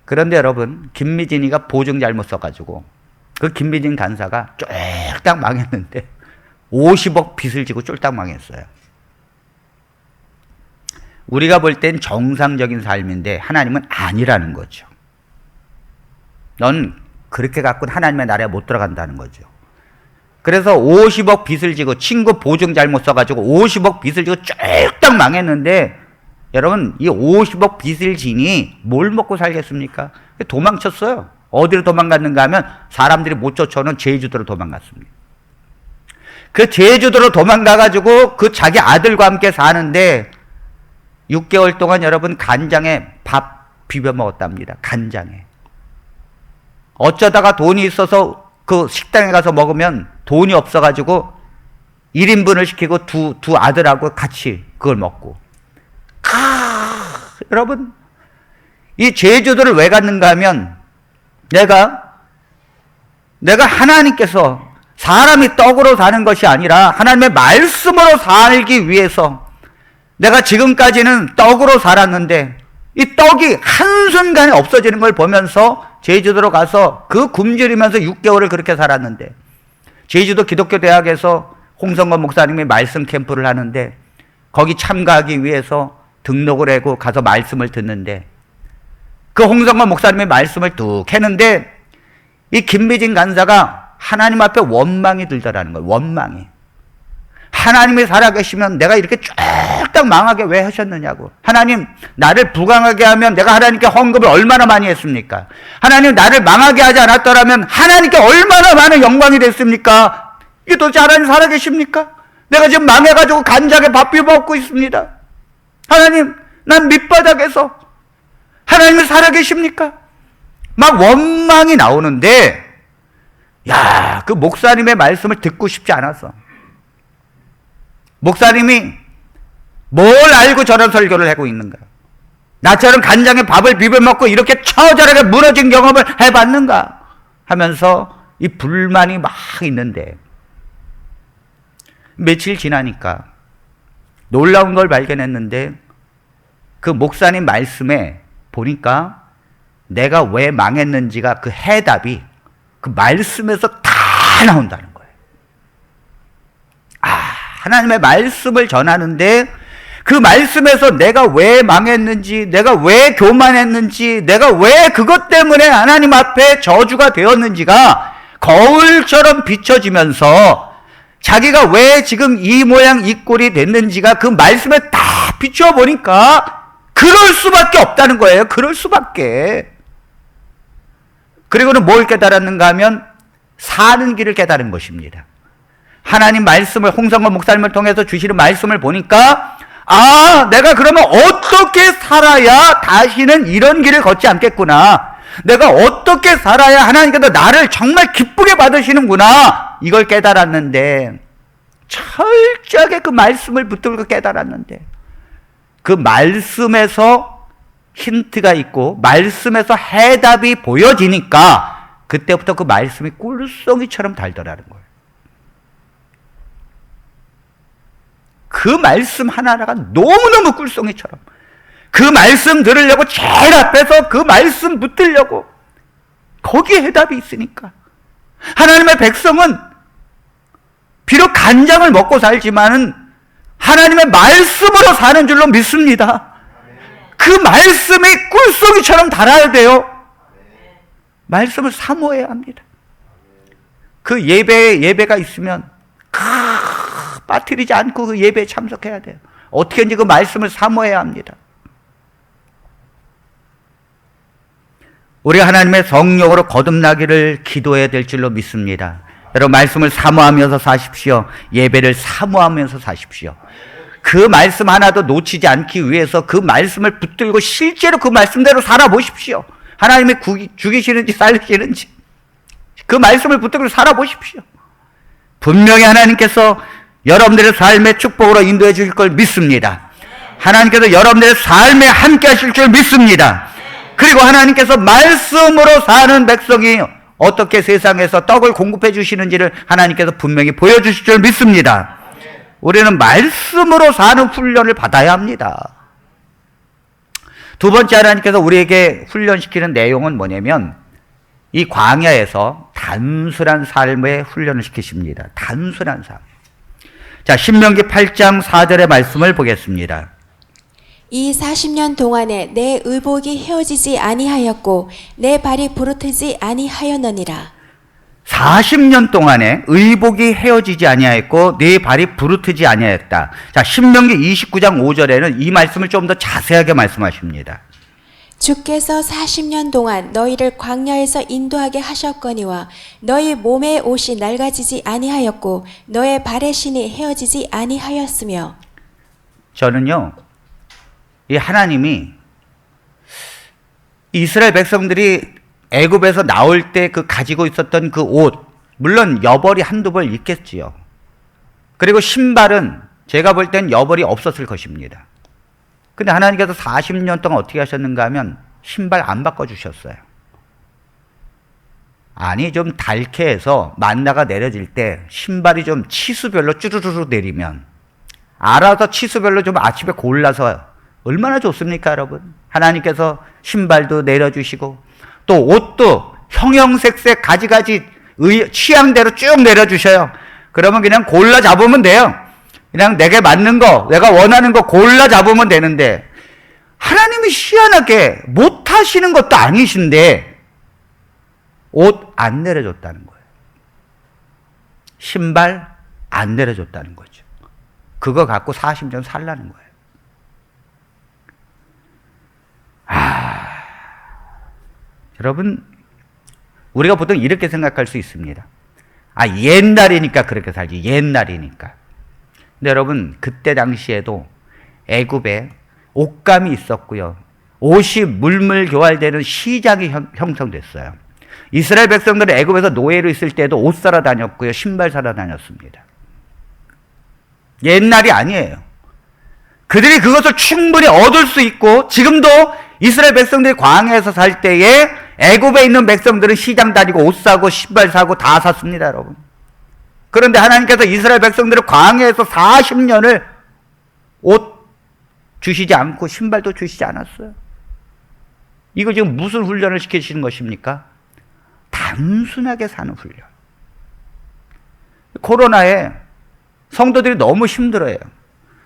그런데 여러분, 김미진이가 보증 잘못 써가지고 그 김미진 간사가 쫄딱 망했는데 50억 빚을 지고 쫄딱 망했어요. 우리가 볼 땐 정상적인 삶인데 하나님은 아니라는 거죠. 넌 그렇게 갖고는 하나님의 나라에 못 들어간다는 거죠. 그래서 50억 빚을 지고, 친구 보증 잘못 써가지고 50억 빚을 지고 쫄딱 망했는데, 여러분, 이 50억 빚을 지니 뭘 먹고 살겠습니까? 도망쳤어요. 어디로 도망갔는가 하면 사람들이 못 쫓아오는 제주도로 도망갔습니다. 그 제주도로 도망가가지고 그 자기 아들과 함께 사는데 6개월 동안 여러분 간장에 밥 비벼 먹었답니다. 간장에. 어쩌다가 돈이 있어서 그 식당에 가서 먹으면 돈이 없어가지고 1인분을 시키고 두 아들하고 같이 그걸 먹고. 여러분, 이 제주도를 왜 갔는가 하면 내가 내가 하나님께서 사람이 떡으로 사는 것이 아니라 하나님의 말씀으로 살기 위해서 내가 지금까지는 떡으로 살았는데 이 떡이 한순간에 없어지는 걸 보면서 제주도로 가서 그 굶주리면서 6개월을 그렇게 살았는데, 제주도 기독교 대학에서 홍성건 목사님이 말씀 캠프를 하는데 거기 참가하기 위해서 등록을 하고 가서 말씀을 듣는데, 그 홍성건 목사님의 말씀을 뚝 했는데 이 김미진 간사가 하나님 앞에 원망이 들더라는 거예요. 원망이. 하나님이 살아계시면 내가 이렇게 쫙딱 망하게 왜 하셨느냐고. 하나님, 나를 부강하게 하면 내가 하나님께 헌금을 얼마나 많이 했습니까? 하나님, 나를 망하게 하지 않았더라면 하나님께 얼마나 많은 영광이 됐습니까? 이게 도대체 하나님 살아계십니까? 내가 지금 망해가지고 간장에 밥 비벼 먹고 있습니다. 하나님, 난 밑바닥에서 하나님이 살아계십니까? 막 원망이 나오는데, 야, 그 목사님의 말씀을 듣고 싶지 않았어. 목사님이 뭘 알고 저런 설교를 하고 있는가? 나처럼 간장에 밥을 비벼 먹고 이렇게 처절하게 무너진 경험을 해봤는가? 하면서 이 불만이 막 있는데, 며칠 지나니까 놀라운 걸 발견했는데, 그 목사님 말씀에 보니까 내가 왜 망했는지가 그 해답이 그 말씀에서 다 나온다는 거예요. 하나님의 말씀을 전하는데 그 말씀에서 내가 왜 망했는지, 내가 왜 교만했는지, 내가 왜 그것 때문에 하나님 앞에 저주가 되었는지가 거울처럼 비춰지면서 자기가 왜 지금 이 모양 이 꼴이 됐는지가 그 말씀에 다 비춰보니까 그럴 수밖에 없다는 거예요. 그럴 수밖에. 그리고는 뭘 깨달았는가 하면 사는 길을 깨달은 것입니다. 하나님 말씀을, 홍성건 목사님을 통해서 주시는 말씀을 보니까, 내가 그러면 어떻게 살아야 다시는 이런 길을 걷지 않겠구나. 내가 어떻게 살아야 하나님께서 나를 정말 기쁘게 받으시는구나. 이걸 깨달았는데, 철저하게 그 말씀을 붙들고 깨달았는데, 그 말씀에서 힌트가 있고 말씀에서 해답이 보여지니까 그때부터 그 말씀이 꿀송이처럼 달더라는 거예요. 그 말씀 하나하나가 너무너무 꿀송이처럼, 그 말씀 들으려고 제일 앞에서 그 말씀 붙들려고, 거기에 해답이 있으니까. 하나님의 백성은 비록 간장을 먹고 살지만은 하나님의 말씀으로 사는 줄로 믿습니다. 그 말씀이 꿀송이처럼 달아야 돼요. 말씀을 사모해야 합니다. 그 예배가 있으면 빠뜨리지 않고 그 예배에 참석해야 돼요. 어떻게든지 그 말씀을 사모해야 합니다. 우리 하나님의 성령으로 거듭나기를 기도해야 될 줄로 믿습니다. 여러분, 말씀을 사모하면서 사십시오. 예배를 사모하면서 사십시오. 그 말씀 하나도 놓치지 않기 위해서 그 말씀을 붙들고 실제로 그 말씀대로 살아보십시오. 하나님이 죽이시는지 살리시는지 그 말씀을 붙들고 살아보십시오. 분명히 하나님께서 여러분들의 삶의 축복으로 인도해 주실 걸 믿습니다. 하나님께서 여러분들의 삶에 함께 하실 줄 믿습니다. 그리고 하나님께서 말씀으로 사는 백성이 어떻게 세상에서 떡을 공급해 주시는지를 하나님께서 분명히 보여주실 줄 믿습니다. 우리는 말씀으로 사는 훈련을 받아야 합니다. 두 번째, 하나님께서 우리에게 훈련시키는 내용은 뭐냐면 이 광야에서 단순한 삶의 훈련을 시키십니다. 단순한 삶. 자, 신명기 8장 4절의 말씀을 보겠습니다. 이 40년 동안에 내 의복이 헤어지지 아니하였고 내 발이 부르트지 아니하였느니라. 40년 동안에 의복이 헤어지지 아니하였고 네 발이 부르트지 아니하였다. 자, 신명기 29장 5절에는 이 말씀을 좀 더 자세하게 말씀하십니다. 주께서 40년 동안 너희를 광야에서 인도하게 하셨거니와 너희 몸의 옷이 낡아지지 아니하였고 너의 발의 신이 헤어지지 아니하였으며. 저는요, 이 하나님이 이스라엘 백성들이 애굽에서 나올 때 그 가지고 있었던 그 옷, 물론 여벌이 한두 벌 있겠지요. 그리고 신발은 제가 볼 땐 여벌이 없었을 것입니다. 근데 하나님께서 40년 동안 어떻게 하셨는가 하면 신발 안 바꿔주셨어요. 아니 좀 달케해서 만나가 내려질 때 신발이 좀 치수별로 쭈루루루 내리면 알아서 치수별로 좀 아침에 골라서 얼마나 좋습니까, 여러분? 하나님께서 신발도 내려주시고 또 옷도 형형색색 가지가지 취향대로 쭉 내려주셔요. 그러면 그냥 골라 잡으면 돼요. 그냥 내게 맞는 거, 내가 원하는 거 골라 잡으면 되는데 하나님이 희한하게 못하시는 것도 아니신데 옷 안 내려줬다는 거예요. 신발 안 내려줬다는 거죠. 그거 갖고 40년 살라는 거예요. 여러분, 우리가 보통 이렇게 생각할 수 있습니다. 옛날이니까 그렇게 살지. 옛날이니까. 근데 여러분, 그때 당시에도 애굽에 옷감이 있었고요. 옷이 물물 교활되는 시장이 형성됐어요. 이스라엘 백성들은 애굽에서 노예로 있을 때도 옷 사러 다녔고요. 신발 사러 다녔습니다. 옛날이 아니에요. 그들이 그것을 충분히 얻을 수 있고 지금도 이스라엘 백성들이 광야에서 살 때에 애굽에 있는 백성들은 시장 다니고 옷 사고 신발 사고 다 샀습니다, 여러분. 그런데 하나님께서 이스라엘 백성들을 광야에서 40년을 옷 주시지 않고 신발도 주시지 않았어요. 이거 지금 무슨 훈련을 시키시는 것입니까? 단순하게 사는 훈련. 코로나에 성도들이 너무 힘들어요.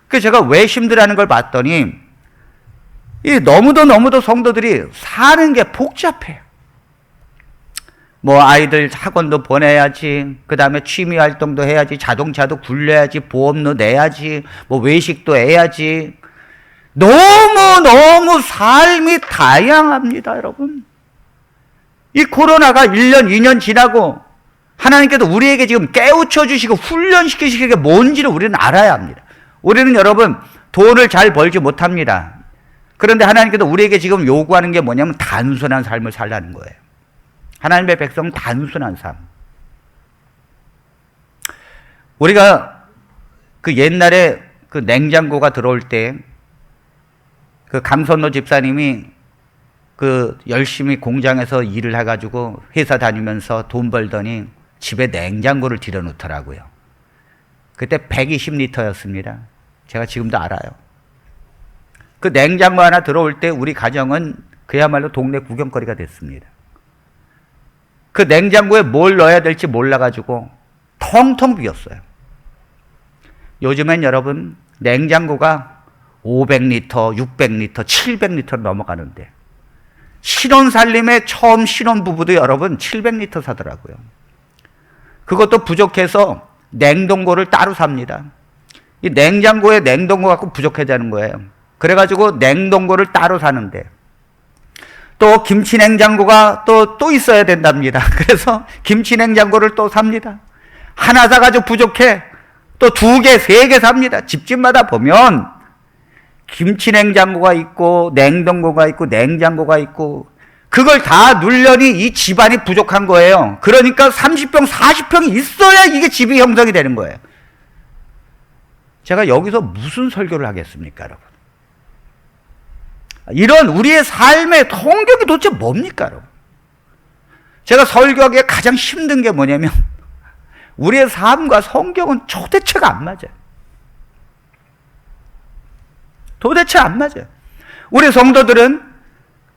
그래서 제가 왜 힘들어하는 걸 봤더니 너무도 성도들이 사는 게 복잡해요. 뭐 아이들 학원도 보내야지, 그 다음에 취미 활동도 해야지, 자동차도 굴려야지, 보험도 내야지, 뭐 외식도 해야지. 너무 삶이 다양합니다, 여러분. 이 코로나가 1년, 2년 지나고 하나님께서 우리에게 지금 깨우쳐 주시고 훈련시키시는 게 뭔지를 우리는 알아야 합니다. 우리는 여러분 돈을 잘 벌지 못합니다. 그런데 하나님께서 우리에게 지금 요구하는 게 뭐냐면 단순한 삶을 살라는 거예요. 하나님의 백성은 단순한 삶. 우리가 그 옛날에 그 냉장고가 들어올 때 그 강선로 집사님이 그 열심히 공장에서 일을 해가지고 회사 다니면서 돈 벌더니 집에 냉장고를 들여놓더라고요. 그때 120리터였습니다. 제가 지금도 알아요. 그 냉장고 하나 들어올 때 우리 가정은 그야말로 동네 구경거리가 됐습니다. 그 냉장고에 뭘 넣어야 될지 몰라가지고 텅텅 비었어요. 요즘엔 여러분 냉장고가 500리터, 600리터, 700리터로 넘어가는데 신혼살림에 처음 신혼부부도 여러분 700리터 사더라고요. 그것도 부족해서 냉동고를 따로 삽니다. 이 냉장고에 냉동고 갖고 부족하다는 거예요. 그래가지고 냉동고를 따로 사는데 또 김치냉장고가 또 있어야 된답니다. 그래서 김치냉장고를 또 삽니다. 하나 사가지고 부족해. 또 2개, 3개 삽니다. 집집마다 보면 김치냉장고가 있고 냉동고가 있고 냉장고가 있고 그걸 다 눌려니 이 집안이 부족한 거예요. 그러니까 30평, 40평이 있어야 이게 집이 형성이 되는 거예요. 제가 여기서 무슨 설교를 하겠습니까, 여러분? 이런 우리의 삶의 성격이 도대체 뭡니까, 여러분? 제가 설교하기에 가장 힘든 게 뭐냐면 우리의 삶과 성경은 도대체가 안 맞아요. 도대체 안 맞아요. 우리 성도들은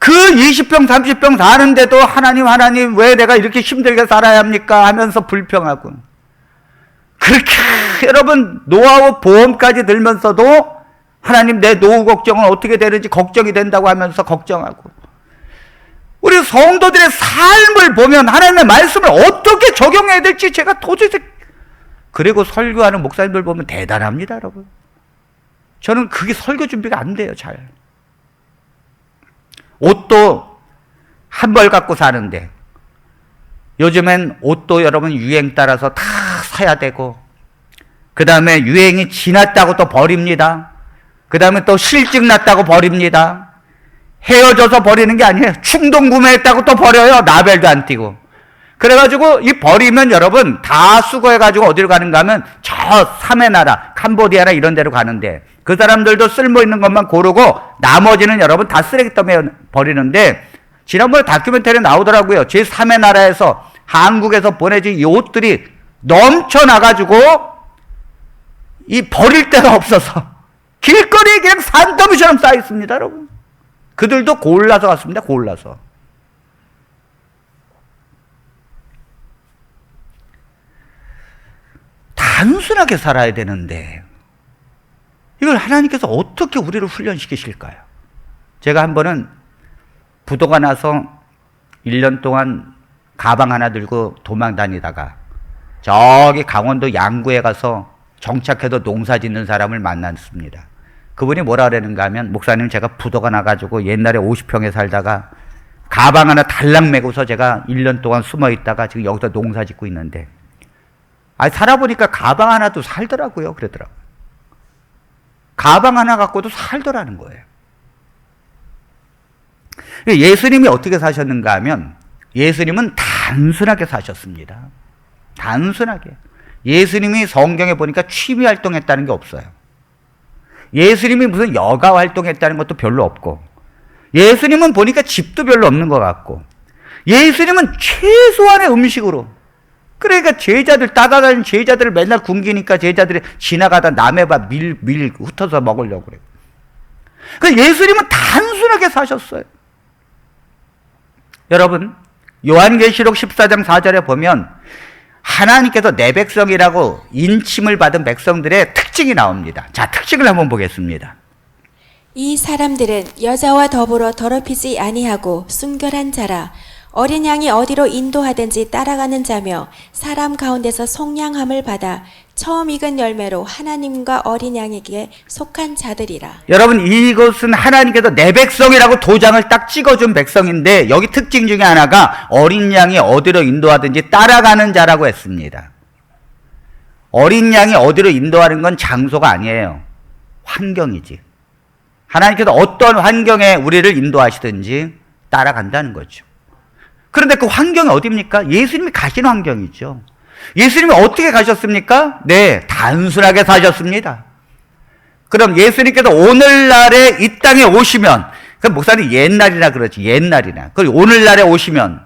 그 20평, 30평 사는데도 하나님 왜 내가 이렇게 힘들게 살아야 합니까? 하면서 불평하고 그렇게 여러분 노하우 보험까지 들면서도 하나님 내 노후 걱정은 어떻게 되는지 걱정이 된다고 하면서 걱정하고 우리 성도들의 삶을 보면 하나님의 말씀을 어떻게 적용해야 될지 제가 도저히 그리고 설교하는 목사님들 보면 대단합니다, 여러분. 저는 그게 설교 준비가 안 돼요, 잘. 옷도 한 벌 갖고 사는데 요즘엔 옷도 여러분 유행 따라서 다 사야 되고 그 다음에 유행이 지났다고 또 버립니다. 그 다음에 또 실증 났다고 버립니다. 헤어져서 버리는 게 아니에요. 충동 구매했다고 또 버려요. 라벨도 안 띄고. 그래가지고 이 버리면 여러분 다 수거해가지고 어디로 가는가 하면 저 삼의 나라 캄보디아나 이런 데로 가는데 그 사람들도 쓸모있는 것만 고르고 나머지는 여러분 다 쓰레기통에 버리는데 지난번에 다큐멘터리 나오더라고요. 제3의 나라에서 한국에서 보내준 이 옷들이 넘쳐나가지고 이 버릴 데가 없어서 길거리에 그냥 산더미처럼 쌓여 있습니다, 여러분. 그들도 골라서 갔습니다, 골라서. 단순하게 살아야 되는데 이걸 하나님께서 어떻게 우리를 훈련시키실까요? 제가 한 번은 부도가 나서 1년 동안 가방 하나 들고 도망 다니다가 저기 강원도 양구에 가서 정착해서 농사 짓는 사람을 만났습니다. 그분이 뭐라 그러는가 하면, 목사님, 제가 부도가 나가지고 옛날에 50평에 살다가 가방 하나 달랑 메고서 제가 1년 동안 숨어 있다가 지금 여기서 농사 짓고 있는데, 살아보니까 가방 하나도 살더라고요. 그러더라고요. 가방 하나 갖고도 살더라는 거예요. 예수님이 어떻게 사셨는가 하면, 예수님은 단순하게 사셨습니다. 단순하게. 예수님이 성경에 보니까 취미 활동했다는 게 없어요. 예수님이 무슨 여가 활동했다는 것도 별로 없고, 예수님은 보니까 집도 별로 없는 것 같고, 예수님은 최소한의 음식으로, 그러니까 제자들, 따라다니는 제자들을 맨날 굶기니까 제자들이 지나가다 남의 밥 밀 흩어서 먹으려고 그래요. 그러니까 예수님은 단순하게 사셨어요. 여러분, 요한계시록 14장 4절에 보면 하나님께서 내 백성이라고 인침을 받은 백성들의 특징이 나옵니다. 자, 특징을 한번 보겠습니다. 이 사람들은 여자와 더불어 더럽히지 아니하고 순결한 자라. 어린 양이 어디로 인도하든지 따라가는 자며 사람 가운데서 속량함을 받아 처음 익은 열매로 하나님과 어린 양에게 속한 자들이라. 여러분, 이것은 하나님께서 내 백성이라고 도장을 딱 찍어준 백성인데, 여기 특징 중에 하나가 어린 양이 어디로 인도하든지 따라가는 자라고 했습니다. 어린 양이 어디로 인도하는 건 장소가 아니에요. 환경이지. 하나님께서 어떤 환경에 우리를 인도하시든지 따라간다는 거죠. 그런데 그 환경이 어디입니까? 예수님이 가신 환경이죠. 예수님이 어떻게 가셨습니까? 네, 단순하게 사셨습니다. 그럼 예수님께서 오늘날에 이 땅에 오시면, 그 목사님 옛날이나 그러지, 옛날이나. 그 오늘날에 오시면,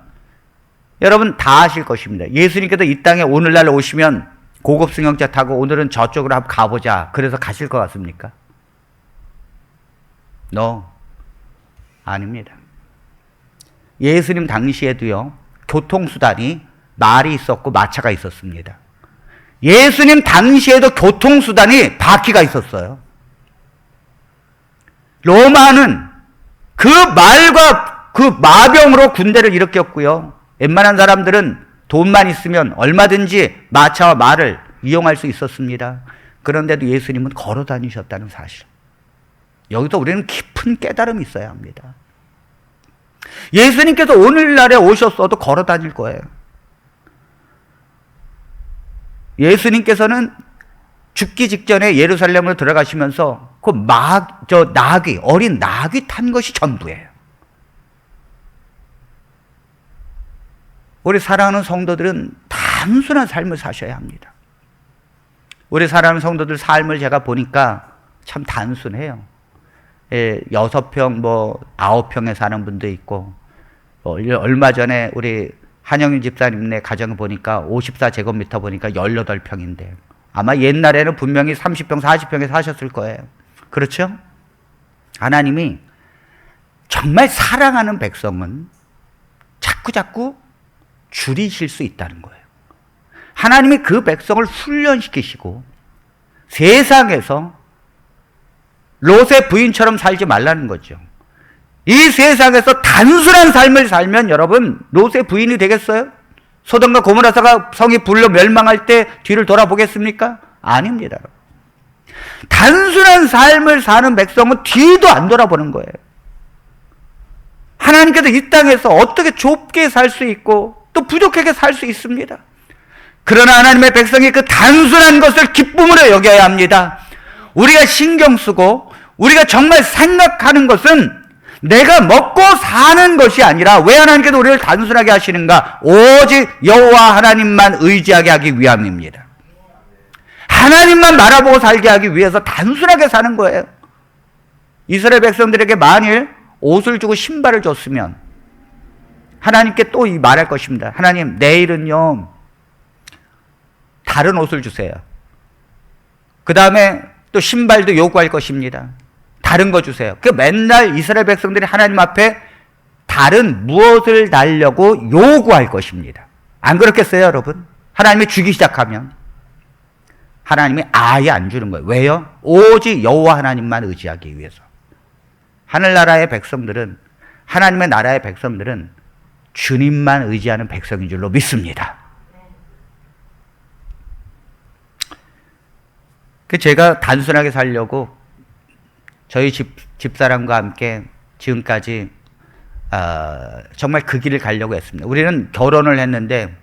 여러분 다 아실 것입니다. 예수님께서 이 땅에 오늘날에 오시면 고급 승용차 타고 오늘은 저쪽으로 한번 가보자, 그래서 가실 것 같습니까? No. 아닙니다. 예수님 당시에도요, 교통수단이 말이 있었고 마차가 있었습니다. 예수님 당시에도 교통수단이 바퀴가 있었어요. 로마는 그 말과 그 마병으로 군대를 일으켰고요. 웬만한 사람들은 돈만 있으면 얼마든지 마차와 말을 이용할 수 있었습니다. 그런데도 예수님은 걸어 다니셨다는 사실. 여기서 우리는 깊은 깨달음이 있어야 합니다. 예수님께서 오늘날에 오셨어도 걸어 다닐 거예요. 예수님께서는 죽기 직전에 예루살렘으로 들어가시면서 그 나귀, 어린 나귀 탄 것이 전부예요. 우리 사랑하는 성도들은 단순한 삶을 사셔야 합니다. 우리 사랑하는 성도들 삶을 제가 보니까 참 단순해요. 6평, 9평에 사는 분도 있고, 얼마 전에 우리 한영윤 집사님네 가정 보니까 54제곱미터 보니까 18평인데, 아마 옛날에는 분명히 30평, 40평에 사셨을 거예요. 그렇죠? 하나님이 정말 사랑하는 백성은 자꾸 줄이실 수 있다는 거예요. 하나님이 그 백성을 훈련시키시고 세상에서 롯의 부인처럼 살지 말라는 거죠. 이 세상에서 단순한 삶을 살면 여러분 롯의 부인이 되겠어요? 소돔과 고모라사가 성이 불로 멸망할 때 뒤를 돌아보겠습니까? 아닙니다. 단순한 삶을 사는 백성은 뒤도 안 돌아보는 거예요. 하나님께서 이 땅에서 어떻게 좁게 살 수 있고 또 부족하게 살 수 있습니다. 그러나 하나님의 백성이 그 단순한 것을 기쁨으로 여겨야 합니다. 우리가 신경 쓰고 우리가 정말 생각하는 것은 내가 먹고 사는 것이 아니라, 왜 하나님께서 우리를 단순하게 하시는가? 오직 여호와 하나님만 의지하게 하기 위함입니다. 하나님만 바라보고 살게 하기 위해서 단순하게 사는 거예요. 이스라엘 백성들에게 만일 옷을 주고 신발을 줬으면 하나님께 또 말할 것입니다. 하나님, 내일은요, 다른 옷을 주세요. 그 다음에 또 신발도 요구할 것입니다. 다른 거 주세요. 그 맨날 이스라엘 백성들이 하나님 앞에 다른 무엇을 달려고 요구할 것입니다. 안 그렇겠어요, 여러분? 하나님이 주기 시작하면 하나님이 아예 안 주는 거예요. 왜요? 오직 여호와 하나님만 의지하기 위해서. 하늘나라의 백성들은, 하나님의 나라의 백성들은 주님만 의지하는 백성인 줄로 믿습니다. 제가 단순하게 살려고 저희 집사람과 함께 지금까지 정말 그 길을 가려고 했습니다. 우리는 결혼을 했는데,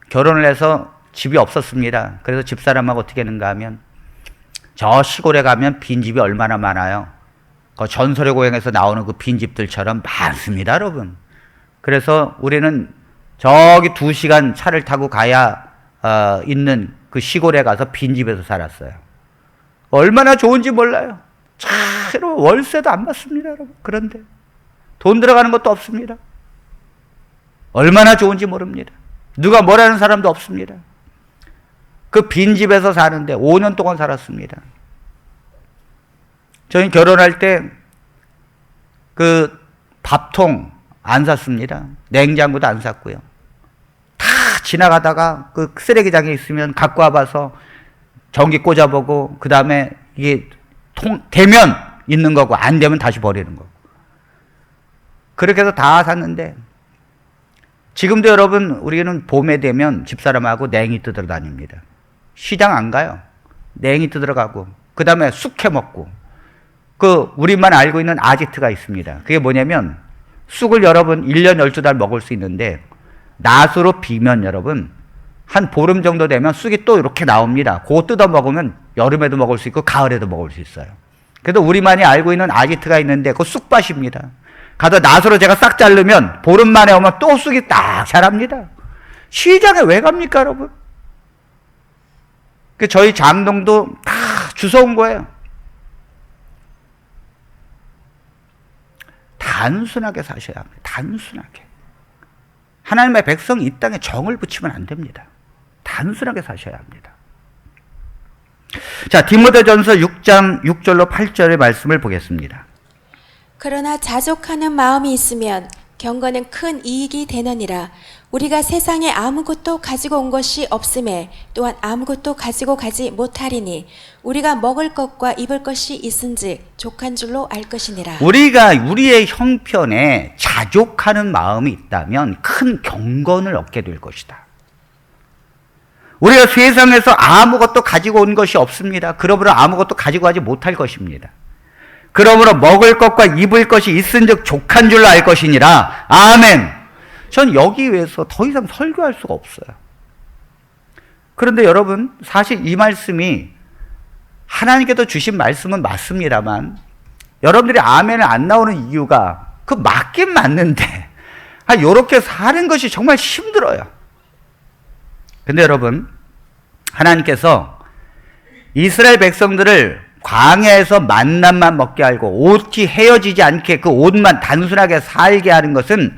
결혼을 해서 집이 없었습니다. 그래서 집사람하고 어떻게 했는가 하면, 저 시골에 가면 빈집이 얼마나 많아요. 그 전설의 고향에서 나오는 그 빈집들처럼 많습니다, 여러분. 그래서 우리는 저기 2시간 차를 타고 가야 있는 그 시골에 가서 빈집에서 살았어요. 얼마나 좋은지 몰라요. 참, 월세도 안 받습니다, 여러분. 그런데 돈 들어가는 것도 없습니다. 얼마나 좋은지 모릅니다. 누가 뭐라는 사람도 없습니다. 그 빈집에서 사는데 5년 동안 살았습니다. 저희 결혼할 때 그 밥통 안 샀습니다. 냉장고도 안 샀고요. 다 지나가다가 그 쓰레기장에 있으면 갖고 와봐서 전기 꽂아보고, 그 다음에 이게 되면 있는 거고 안 되면 다시 버리는 거고. 그렇게 해서 다 샀는데, 지금도 여러분, 우리는 봄에 되면 집사람하고 냉이 뜯으러 다닙니다. 시장 안 가요. 냉이 뜯으러 가고, 그 다음에 쑥 해 먹고. 우리만 알고 있는 아지트가 있습니다. 그게 뭐냐면, 쑥을 여러분 1년 12달 먹을 수 있는데, 낫으로 비면 여러분, 한 보름 정도 되면 쑥이 또 이렇게 나옵니다. 그거 뜯어 먹으면 여름에도 먹을 수 있고, 가을에도 먹을 수 있어요. 그래도 우리만이 알고 있는 아지트가 있는데, 그거 쑥밭입니다. 가서 낫으로 제가 싹 자르면, 보름 만에 오면 또 쑥이 딱 자랍니다. 시장에 왜 갑니까, 여러분? 저희 장동도 다 주워온 거예요. 단순하게 사셔야 합니다. 단순하게. 하나님의 백성이 이 땅에 정을 붙이면 안 됩니다. 단순하게 사셔야 합니다. 자, 디모데전서 6장 6절로 8절의 말씀을 보겠습니다. 그러나 자족하는 마음이 있으면 경건은 큰 이익이 되느니라. 우리가 세상에 아무것도 가지고 온 것이 없음에 또한 아무것도 가지고 가지 못하리니 우리가 먹을 것과 입을 것이 있은즉 족한 줄로 알 것이니라. 우리가 우리의 형편에 자족하는 마음이 있다면 큰 경건을 얻게 될 것이다. 우리가 세상에서 아무것도 가지고 온 것이 없습니다. 그러므로 아무것도 가지고 가지 못할 것입니다. 그러므로 먹을 것과 입을 것이 있은즉 족한 줄로 알 것이니라. 아멘. 전 여기 위해서 더 이상 설교할 수가 없어요. 그런데 여러분, 사실 이 말씀이 하나님께서 주신 말씀은 맞습니다만, 여러분들이 아멘을 안 나오는 이유가 맞긴 맞는데 요렇게 사는 것이 정말 힘들어요. 근데 여러분, 하나님께서 이스라엘 백성들을 광야에서 만난만 먹게 하고 옷이 헤어지지 않게 그 옷만 단순하게 살게 하는 것은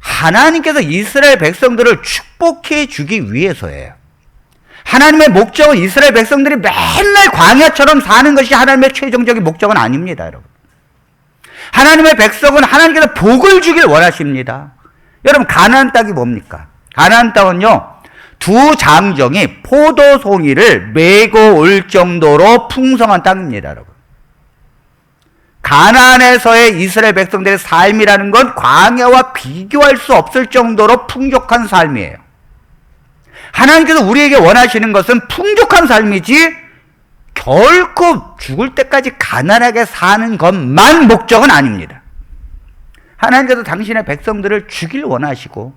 하나님께서 이스라엘 백성들을 축복해 주기 위해서예요. 하나님의 목적은 이스라엘 백성들이 맨날 광야처럼 사는 것이 하나님의 최종적인 목적은 아닙니다, 여러분. 하나님의 백성은 하나님께서 복을 주길 원하십니다. 여러분, 가나안 땅이 뭡니까? 가나안 땅은요, 두 장정이 포도송이를 메고 올 정도로 풍성한 땅입니다, 여러분. 가나안에서의 이스라엘 백성들의 삶이라는 건 광야와 비교할 수 없을 정도로 풍족한 삶이에요. 하나님께서 우리에게 원하시는 것은 풍족한 삶이지 결코 죽을 때까지 가난하게 사는 것만 목적은 아닙니다. 하나님께서 당신의 백성들을 주길 원하시고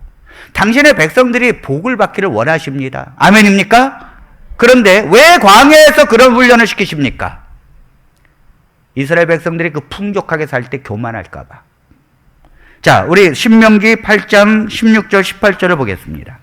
당신의 백성들이 복을 받기를 원하십니다. 아멘입니까? 그런데 왜 광야에서 그런 훈련을 시키십니까? 이스라엘 백성들이 그 풍족하게 살 때 교만할까 봐. 자, 우리 신명기 8장 16절 18절을 보겠습니다.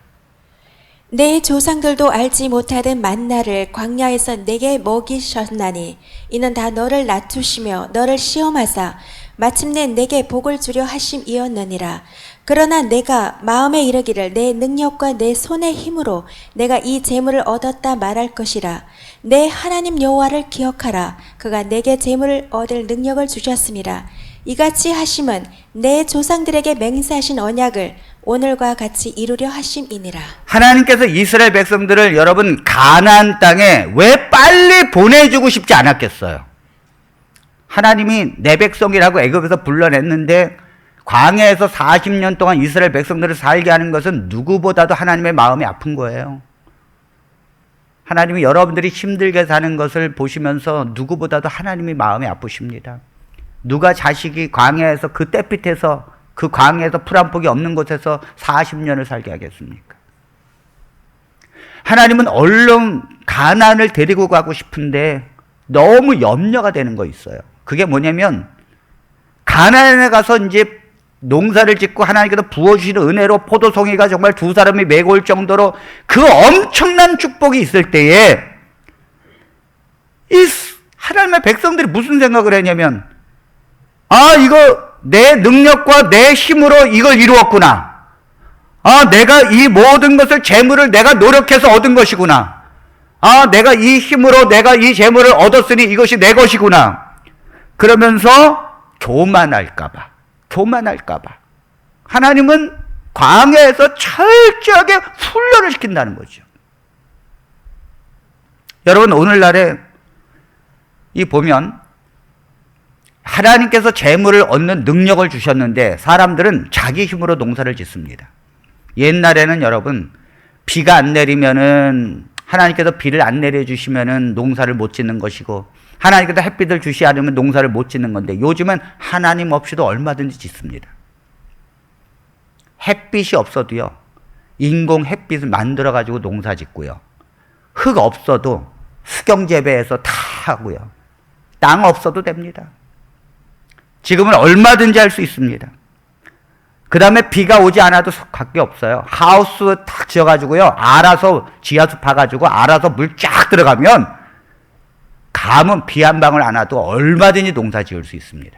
내 조상들도 알지 못하던 만나를 광야에서 내게 먹이셨나니 이는 다 너를 낮추시며 너를 시험하사 마침내 내게 복을 주려 하심이었느니라. 그러나 내가 마음에 이르기를 내 능력과 내 손의 힘으로 내가 이 재물을 얻었다 말할 것이라. 내 하나님 여호와를 기억하라. 그가 내게 재물을 얻을 능력을 주셨음이라. 이같이 하심은 내 조상들에게 맹세하신 언약을 오늘과 같이 이루려 하심이니라. 하나님께서 이스라엘 백성들을 여러분 가나안 땅에 왜 빨리 보내주고 싶지 않았겠어요? 하나님이 내 백성이라고 애굽에서 불러냈는데 광야에서 40년 동안 이스라엘 백성들을 살게 하는 것은 누구보다도 하나님의 마음이 아픈 거예요. 하나님이 여러분들이 힘들게 사는 것을 보시면서 누구보다도 하나님이 마음이 아프십니다. 누가 자식이 광야에서 그 떼빛에서 그 광야에서 풀 한 폭이 없는 곳에서 40년을 살게 하겠습니까? 하나님은 얼른 가나안을 데리고 가고 싶은데 너무 염려가 되는 거 있어요. 그게 뭐냐면 가나안에 가서 이제 농사를 짓고 하나님께서 부어주시는 은혜로 포도송이가 정말 두 사람이 메고 올 정도로 그 엄청난 축복이 있을 때에 이 하나님의 백성들이 무슨 생각을 했냐면 이거 내 능력과 내 힘으로 이걸 이루었구나. 내가 이 모든 것을 재물을 내가 노력해서 얻은 것이구나. 내가 이 힘으로 내가 이 재물을 얻었으니 이것이 내 것이구나. 그러면서 교만할까봐 하나님은 광야에서 철저하게 훈련을 시킨다는 거죠. 여러분 오늘날에 이 보면 하나님께서 재물을 얻는 능력을 주셨는데 사람들은 자기 힘으로 농사를 짓습니다. 옛날에는 여러분 비가 안 내리면은 하나님께서 비를 안 내려주시면은 농사를 못 짓는 것이고 하나님께서 햇빛을 주시 않으면 농사를 못 짓는 건데 요즘은 하나님 없이도 얼마든지 짓습니다. 햇빛이 없어도요 인공 햇빛을 만들어 가지고 농사 짓고요 흙 없어도 수경재배해서 다 하고요 땅 없어도 됩니다. 지금은 얼마든지 할 수 있습니다. 그 다음에 비가 오지 않아도 밖에 없어요. 하우스 탁 지어가지고요 알아서 지하수 파가지고 알아서 물 쫙 들어가면 가뭄 비 한 방울 안 와도 얼마든지 농사 지을 수 있습니다.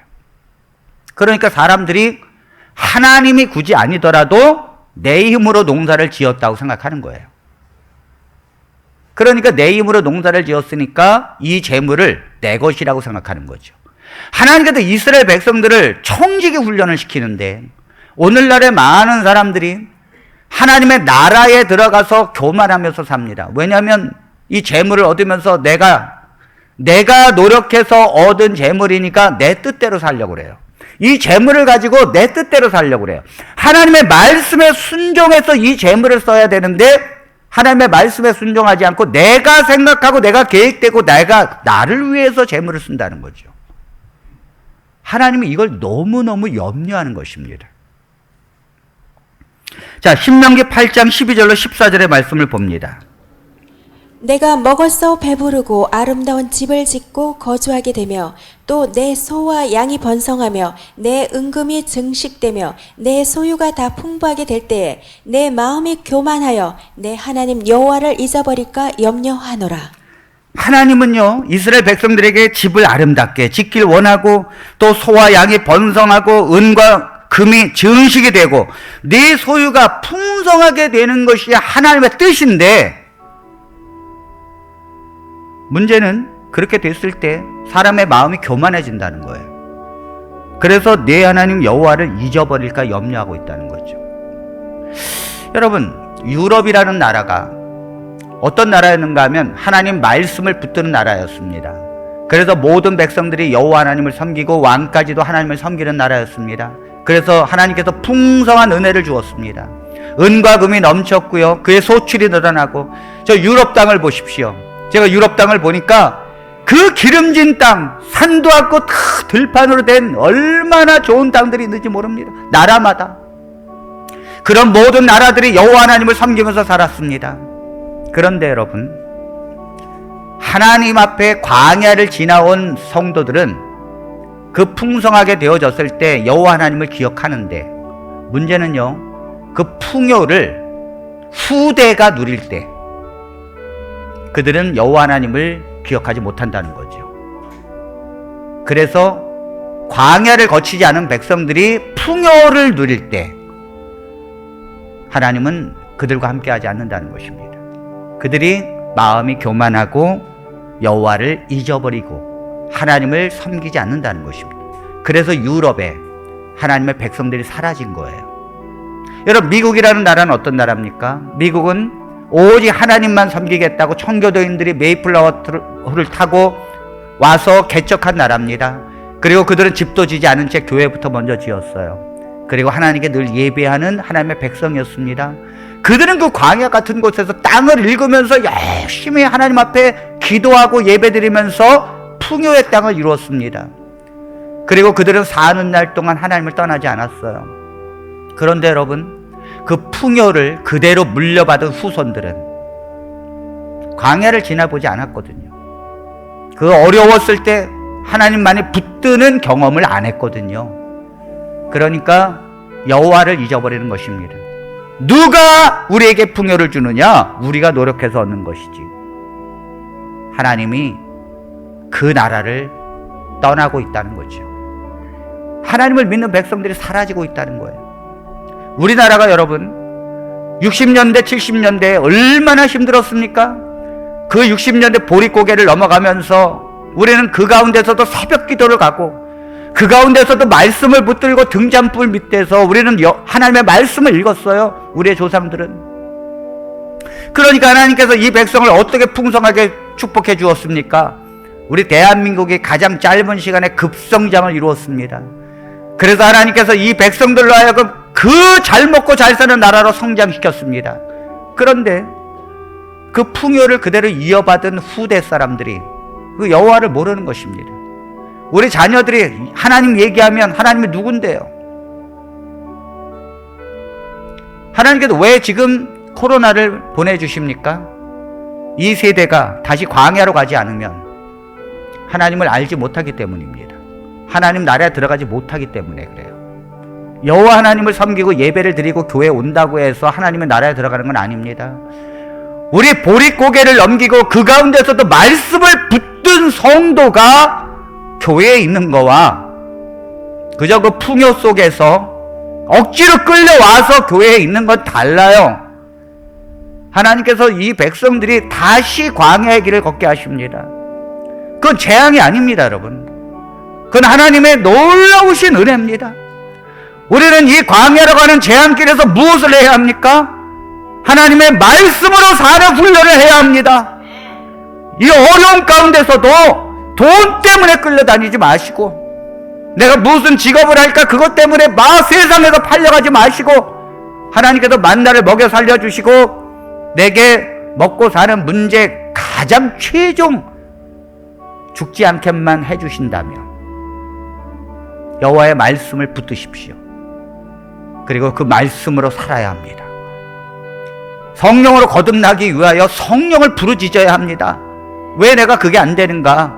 그러니까 사람들이 하나님이 굳이 아니더라도 내 힘으로 농사를 지었다고 생각하는 거예요. 그러니까 내 힘으로 농사를 지었으니까 이 재물을 내 것이라고 생각하는 거죠. 하나님께서 이스라엘 백성들을 청지기 훈련을 시키는데 오늘날의 많은 사람들이 하나님의 나라에 들어가서 교만하면서 삽니다. 왜냐하면 이 재물을 얻으면서 내가 노력해서 얻은 재물이니까 내 뜻대로 살려고 그래요. 이 재물을 가지고 내 뜻대로 살려고 그래요. 하나님의 말씀에 순종해서 이 재물을 써야 되는데 하나님의 말씀에 순종하지 않고 내가 생각하고 내가 계획되고 내가 나를 위해서 재물을 쓴다는 거죠. 하나님은 이걸 너무너무 염려하는 것입니다. 자, 신명기 8장 12절로 14절의 말씀을 봅니다. 내가 먹어서 배부르고 아름다운 집을 짓고 거주하게 되며 또 내 소와 양이 번성하며 내 은금이 증식되며 내 소유가 다 풍부하게 될 때에 내 마음이 교만하여 내 하나님 여호와를 잊어버릴까 염려하노라. 하나님은요 이스라엘 백성들에게 집을 아름답게 짓길 원하고 또 소와 양이 번성하고 은과 금이 증식이 되고 네 소유가 풍성하게 되는 것이 하나님의 뜻인데 문제는 그렇게 됐을 때 사람의 마음이 교만해진다는 거예요. 그래서 내 하나님 여호와를 잊어버릴까 염려하고 있다는 거죠. 여러분 유럽이라는 나라가 어떤 나라였는가 하면 하나님 말씀을 붙드는 나라였습니다. 그래서 모든 백성들이 여호와 하나님을 섬기고 왕까지도 하나님을 섬기는 나라였습니다. 그래서 하나님께서 풍성한 은혜를 주었습니다. 은과 금이 넘쳤고요 그의 소출이 늘어나고 저 유럽 땅을 보십시오. 제가 유럽 땅을 보니까 그 기름진 땅, 산도 없고 다 들판으로 된 얼마나 좋은 땅들이 있는지 모릅니다. 나라마다. 그런 모든 나라들이 여호와 하나님을 섬기면서 살았습니다. 그런데 여러분, 하나님 앞에 광야를 지나온 성도들은 그 풍성하게 되어졌을 때 여호와 하나님을 기억하는데 문제는요, 그 풍요를 후대가 누릴 때 그들은 여호와 하나님을 기억하지 못한다는 거죠. 그래서 광야를 거치지 않은 백성들이 풍요를 누릴 때 하나님은 그들과 함께하지 않는다는 것입니다. 그들이 마음이 교만하고 여호와를 잊어버리고 하나님을 섬기지 않는다는 것입니다. 그래서 유럽에 하나님의 백성들이 사라진 거예요. 여러분, 미국이라는 나라는 어떤 나라입니까? 미국은 오직 하나님만 섬기겠다고 청교도인들이 메이플라워를 타고 와서 개척한 나라입니다. 그리고 그들은 집도 지지 않은 채 교회부터 먼저 지었어요. 그리고 하나님께 늘 예배하는 하나님의 백성이었습니다. 그들은 그 광야 같은 곳에서 땅을 읽으면서 열심히 하나님 앞에 기도하고 예배드리면서 풍요의 땅을 이루었습니다. 그리고 그들은 사는 날 동안 하나님을 떠나지 않았어요. 그런데 여러분, 그 풍요를 그대로 물려받은 후손들은 광야를 지나보지 않았거든요. 그 어려웠을 때 하나님만이 붙드는 경험을 안 했거든요. 그러니까 여호와를 잊어버리는 것입니다. 누가 우리에게 풍요를 주느냐? 우리가 노력해서 얻는 것이지. 하나님이 그 나라를 떠나고 있다는 거죠. 하나님을 믿는 백성들이 사라지고 있다는 거예요. 우리나라가 여러분 60년대 70년대에 얼마나 힘들었습니까? 그 60년대 보릿고개를 넘어가면서 우리는 그 가운데서도 새벽 기도를 가고 그 가운데서도 말씀을 붙들고 등잔불 밑에서 우리는 하나님의 말씀을 읽었어요. 우리의 조상들은. 그러니까 하나님께서 이 백성을 어떻게 풍성하게 축복해 주었습니까? 우리 대한민국이 가장 짧은 시간에 급성장을 이루었습니다. 그래서 하나님께서 이 백성들로 하여금 그 잘 먹고 잘 사는 나라로 성장시켰습니다. 그런데 그 풍요를 그대로 이어받은 후대 사람들이 그 여호와를 모르는 것입니다. 우리 자녀들이 하나님 얘기하면 하나님이 누군데요? 하나님께서 왜 지금 코로나를 보내주십니까? 이 세대가 다시 광야로 가지 않으면 하나님을 알지 못하기 때문입니다. 하나님 나라에 들어가지 못하기 때문에 그래요. 여호와 하나님을 섬기고 예배를 드리고 교회에 온다고 해서 하나님의 나라에 들어가는 건 아닙니다. 우리 보릿고개를 넘기고 그 가운데서도 말씀을 붙든 성도가 교회에 있는 거와 그저 그 풍요 속에서 억지로 끌려와서 교회에 있는 건 달라요. 하나님께서 이 백성들이 다시 광야의 길을 걷게 하십니다. 그건 재앙이 아닙니다, 여러분. 그건 하나님의 놀라우신 은혜입니다. 우리는 이 광야로 가는 재앙길에서 무엇을 해야 합니까? 하나님의 말씀으로 사는 훈련을 해야 합니다. 이 어려운 가운데서도 돈 때문에 끌려다니지 마시고 내가 무슨 직업을 할까 그것 때문에 세상에서 팔려가지 마시고 하나님께서 만나를 먹여 살려주시고 내게 먹고 사는 문제 가장 최종 죽지 않게만 해주신다면 여호와의 말씀을 붙드십시오. 그리고 그 말씀으로 살아야 합니다. 성령으로 거듭나기 위하여 성령을 부르짖어야 합니다. 왜 내가 그게 안 되는가?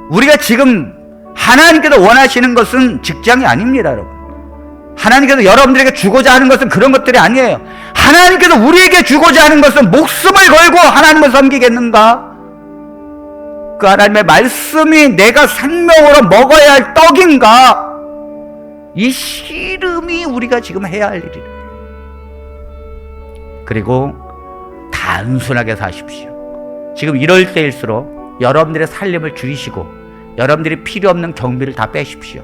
우리가 지금 하나님께서 원하시는 것은 직장이 아닙니다, 여러분. 하나님께서 여러분들에게 주고자 하는 것은 그런 것들이 아니에요. 하나님께서 우리에게 주고자 하는 것은 목숨을 걸고 하나님을 섬기겠는가? 그 하나님의 말씀이 내가 생명으로 먹어야 할 떡인가? 이 씨름이 우리가 지금 해야 할 일이에요. 그리고 단순하게 사십시오. 지금 이럴 때일수록 여러분들의 살림을 줄이시고 여러분들이 필요 없는 경비를 다 빼십시오.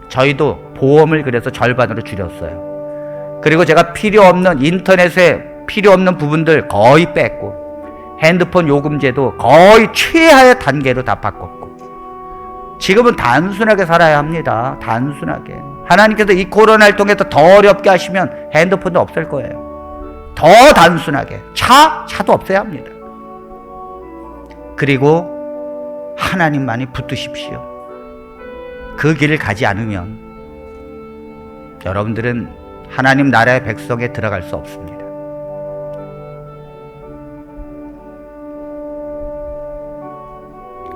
저희도 보험을 그래서 절반으로 줄였어요. 그리고 제가 필요 없는 인터넷에 필요 없는 부분들 거의 뺐고 핸드폰 요금제도 거의 최하의 단계로 다 바꿨고 지금은 단순하게 살아야 합니다. 단순하게. 하나님께서 이 코로나를 통해서 더 어렵게 하시면 핸드폰도 없을 거예요. 더 단순하게. 차도 없애야 합니다. 그리고 하나님만이 붙드십시오. 그 길을 가지 않으면 여러분들은 하나님 나라의 백성에 들어갈 수 없습니다.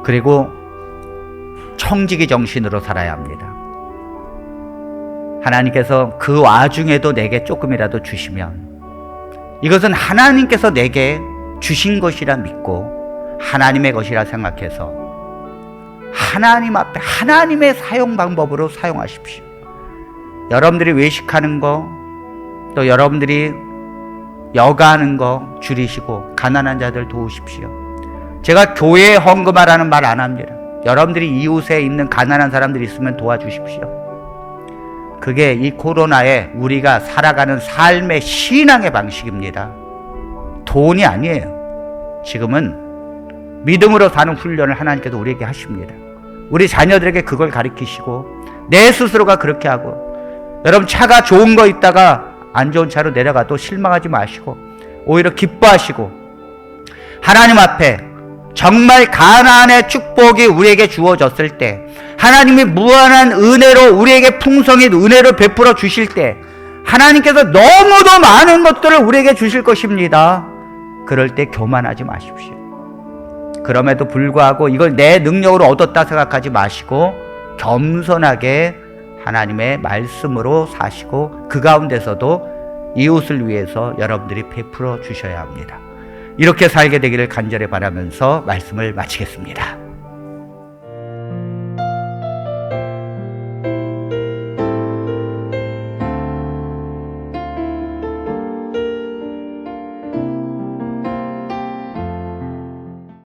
그리고 청지기 정신으로 살아야 합니다. 하나님께서 그 와중에도 내게 조금이라도 주시면 이것은 하나님께서 내게 주신 것이라 믿고 하나님의 것이라 생각해서 하나님 앞에 하나님의 사용 방법으로 사용하십시오. 여러분들이 외식하는 거, 또 여러분들이 여가하는 거 줄이시고 가난한 자들 도우십시오. 제가 교회에 헌금하라는 말 안 합니다. 여러분들이 이웃에 있는 가난한 사람들이 있으면 도와주십시오. 그게 이 코로나에 우리가 살아가는 삶의 신앙의 방식입니다. 돈이 아니에요. 지금은 믿음으로 사는 훈련을 하나님께서 우리에게 하십니다. 우리 자녀들에게 그걸 가르치시고 내 스스로가 그렇게 하고, 여러분 차가 좋은 거 있다가 안 좋은 차로 내려가도 실망하지 마시고 오히려 기뻐하시고, 하나님 앞에 정말 가나안의 축복이 우리에게 주어졌을 때, 하나님이 무한한 은혜로 우리에게 풍성히 은혜를 베풀어 주실 때 하나님께서 너무도 많은 것들을 우리에게 주실 것입니다. 그럴 때 교만하지 마십시오. 그럼에도 불구하고 이걸 내 능력으로 얻었다 생각하지 마시고 겸손하게 하나님의 말씀으로 사시고 그 가운데서도 이웃을 위해서 여러분들이 베풀어 주셔야 합니다. 이렇게 살게 되기를 간절히 바라면서 말씀을 마치겠습니다.